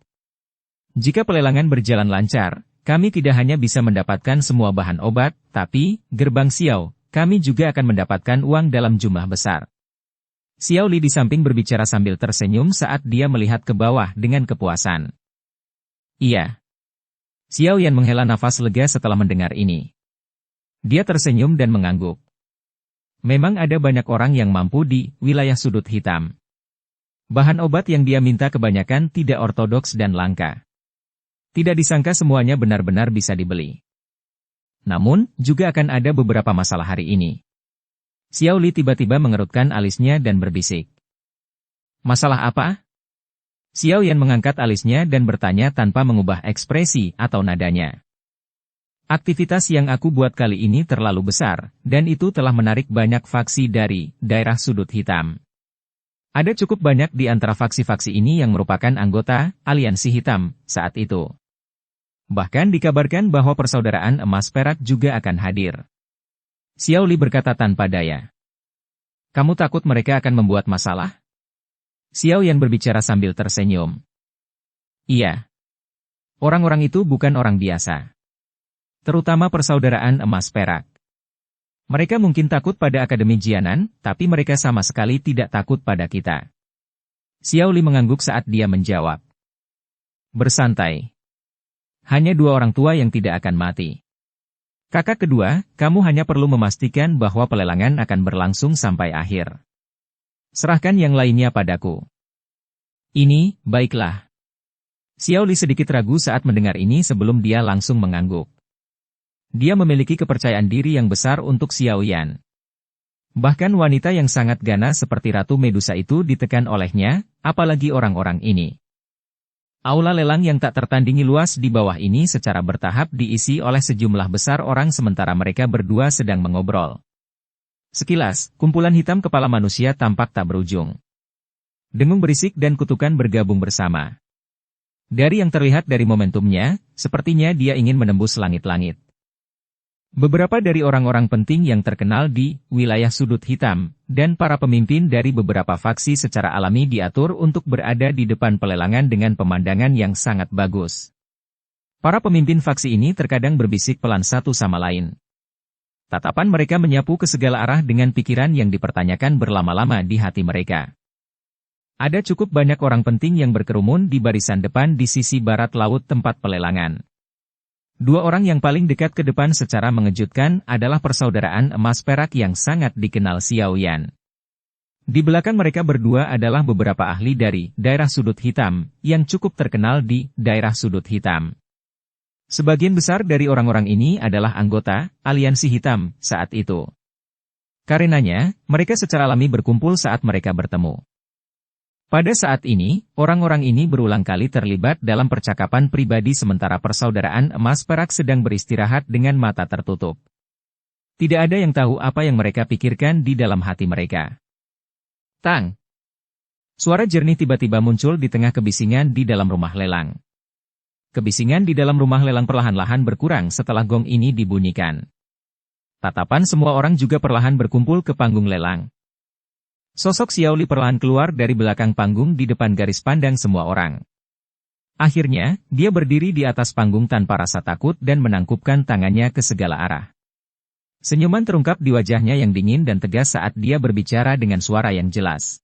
A: Jika pelelangan berjalan lancar, kami tidak hanya bisa mendapatkan semua bahan obat, tapi, Gerbang Xiao, kami juga akan mendapatkan uang dalam jumlah besar. Xiao Li di samping berbicara sambil tersenyum saat dia melihat ke bawah dengan kepuasan. Iya. Xiao Yan menghela nafas lega setelah mendengar ini. Dia tersenyum dan mengangguk. Memang ada banyak orang yang mampu di wilayah sudut hitam. Bahan obat yang dia minta kebanyakan tidak ortodoks dan langka. Tidak disangka semuanya benar-benar bisa dibeli. Namun, juga akan ada beberapa masalah hari ini. Xiao Li tiba-tiba mengerutkan alisnya dan berbisik. Masalah apa? Xiao Yan mengangkat alisnya dan bertanya tanpa mengubah ekspresi atau nadanya. Aktivitas yang aku buat kali ini terlalu besar, dan itu telah menarik banyak faksi dari daerah sudut hitam. Ada cukup banyak di antara faksi-faksi ini yang merupakan anggota aliansi hitam saat itu. Bahkan dikabarkan bahwa persaudaraan emas perak juga akan hadir. Xiao Li berkata tanpa daya. Kamu takut mereka akan membuat masalah? Xiao Yan berbicara sambil tersenyum. Iya. Orang-orang itu bukan orang biasa. Terutama persaudaraan emas perak. Mereka mungkin takut pada Akademi Jianan, tapi mereka sama sekali tidak takut pada kita. Xiao Li mengangguk saat dia menjawab. Bersantai. Hanya dua orang tua yang tidak akan mati. Kakak kedua, kamu hanya perlu memastikan bahwa pelelangan akan berlangsung sampai akhir. Serahkan yang lainnya padaku. Ini, baiklah. Xiao Li sedikit ragu saat mendengar ini sebelum dia langsung mengangguk. Dia memiliki kepercayaan diri yang besar untuk Xiao Yan. Bahkan wanita yang sangat ganas seperti Ratu Medusa itu ditekan olehnya, apalagi orang-orang ini. Aula lelang yang tak tertandingi luas di bawah ini secara bertahap diisi oleh sejumlah besar orang sementara mereka berdua sedang mengobrol. Sekilas, kumpulan hitam kepala manusia tampak tak berujung. Dengung berisik dan kutukan bergabung bersama. Dari yang terlihat dari momentumnya, sepertinya dia ingin menembus langit-langit. Beberapa dari orang-orang penting yang terkenal di wilayah sudut hitam, dan para pemimpin dari beberapa faksi secara alami diatur untuk berada di depan pelelangan dengan pemandangan yang sangat bagus. Para pemimpin faksi ini terkadang berbisik pelan satu sama lain. Tatapan mereka menyapu ke segala arah dengan pikiran yang dipertanyakan berlama-lama di hati mereka. Ada cukup banyak orang penting yang berkerumun di barisan depan di sisi barat laut tempat pelelangan. Dua orang yang paling dekat ke depan secara mengejutkan adalah persaudaraan emas perak yang sangat dikenal Xiao Yan. Di belakang mereka berdua adalah beberapa ahli dari daerah sudut hitam, yang cukup terkenal di daerah sudut hitam. Sebagian besar dari orang-orang ini adalah anggota aliansi hitam saat itu. Karenanya, mereka secara alami berkumpul saat mereka bertemu. Pada saat ini, orang-orang ini berulang kali terlibat dalam percakapan pribadi sementara persaudaraan emas perak sedang beristirahat dengan mata tertutup. Tidak ada yang tahu apa yang mereka pikirkan di dalam hati mereka. Tang! Suara jernih tiba-tiba muncul di tengah kebisingan di dalam rumah lelang. Kebisingan di dalam rumah lelang perlahan-lahan berkurang setelah gong ini dibunyikan. Tatapan semua orang juga perlahan berkumpul ke panggung lelang. Sosok Xiao Li perlahan keluar dari belakang panggung di depan garis pandang semua orang. Akhirnya, dia berdiri di atas panggung tanpa rasa takut dan menangkupkan tangannya ke segala arah. Senyuman terungkap di wajahnya yang dingin dan tegas saat dia berbicara dengan suara yang jelas.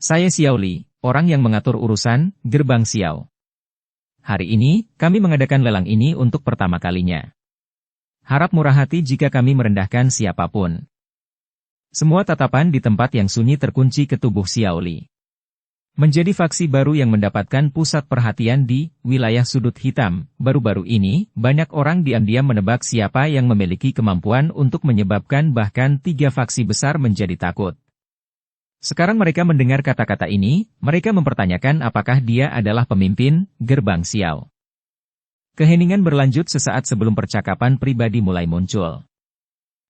A: Saya Xiao Li, orang yang mengatur urusan Gerbang Xiao. Hari ini, kami mengadakan lelang ini untuk pertama kalinya. Harap murah hati jika kami merendahkan siapapun. Semua tatapan di tempat yang sunyi terkunci ke tubuh Xiao Li. Menjadi faksi baru yang mendapatkan pusat perhatian di wilayah sudut hitam, baru-baru ini, banyak orang diam-diam menebak siapa yang memiliki kemampuan untuk menyebabkan bahkan 3 faksi besar menjadi takut. Sekarang mereka mendengar kata-kata ini, mereka mempertanyakan apakah dia adalah pemimpin Gerbang Xiao. Keheningan berlanjut sesaat sebelum percakapan pribadi mulai muncul.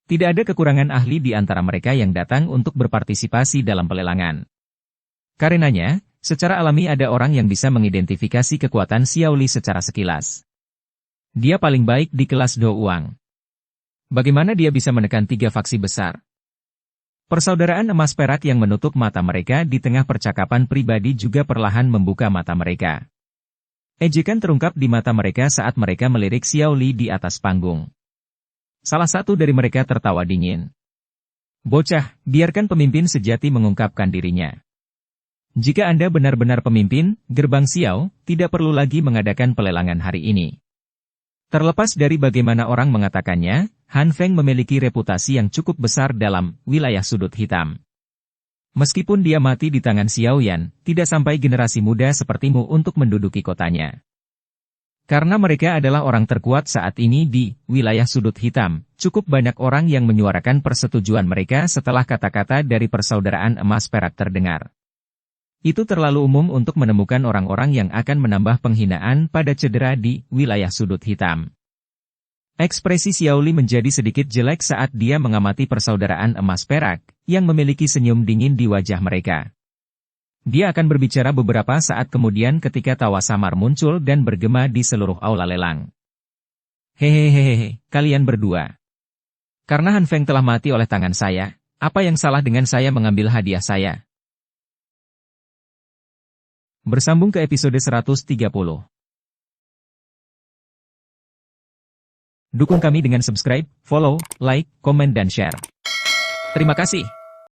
A: Tidak ada kekurangan ahli di antara mereka yang datang untuk berpartisipasi dalam pelelangan. Karenanya, secara alami ada orang yang bisa mengidentifikasi kekuatan Xiao Li secara sekilas. Dia paling baik di kelas Do Uang. Bagaimana dia bisa menekan 3 faksi besar? Persaudaraan emas perak yang menutup mata mereka di tengah percakapan pribadi juga perlahan membuka mata mereka. Ejekan terungkap di mata mereka saat mereka melirik Xiao Li di atas panggung. Salah satu dari mereka tertawa dingin. Bocah, biarkan pemimpin sejati mengungkapkan dirinya. Jika Anda benar-benar pemimpin Gerbang Xiao, tidak perlu lagi mengadakan pelelangan hari ini. Terlepas dari bagaimana orang mengatakannya, Han Feng memiliki reputasi yang cukup besar dalam wilayah sudut hitam. Meskipun dia mati di tangan Xiao Yan, tidak sampai generasi muda sepertimu untuk menduduki kotanya. Karena mereka adalah orang terkuat saat ini di wilayah sudut hitam, cukup banyak orang yang menyuarakan persetujuan mereka setelah kata-kata dari persaudaraan emas perak terdengar. Itu terlalu umum untuk menemukan orang-orang yang akan menambah penghinaan pada cedera di wilayah sudut hitam. Ekspresi Xiao Li menjadi sedikit jelek saat dia mengamati persaudaraan emas perak, yang memiliki senyum dingin di wajah mereka. Dia akan berbicara beberapa saat kemudian ketika tawa samar muncul dan bergema di seluruh aula lelang. Hehehehe, kalian berdua. Karena Han Feng telah mati oleh tangan saya, apa yang salah dengan saya mengambil hadiah saya? Bersambung ke episode 130. Dukung kami dengan subscribe, follow, like, komen dan share. Terima kasih.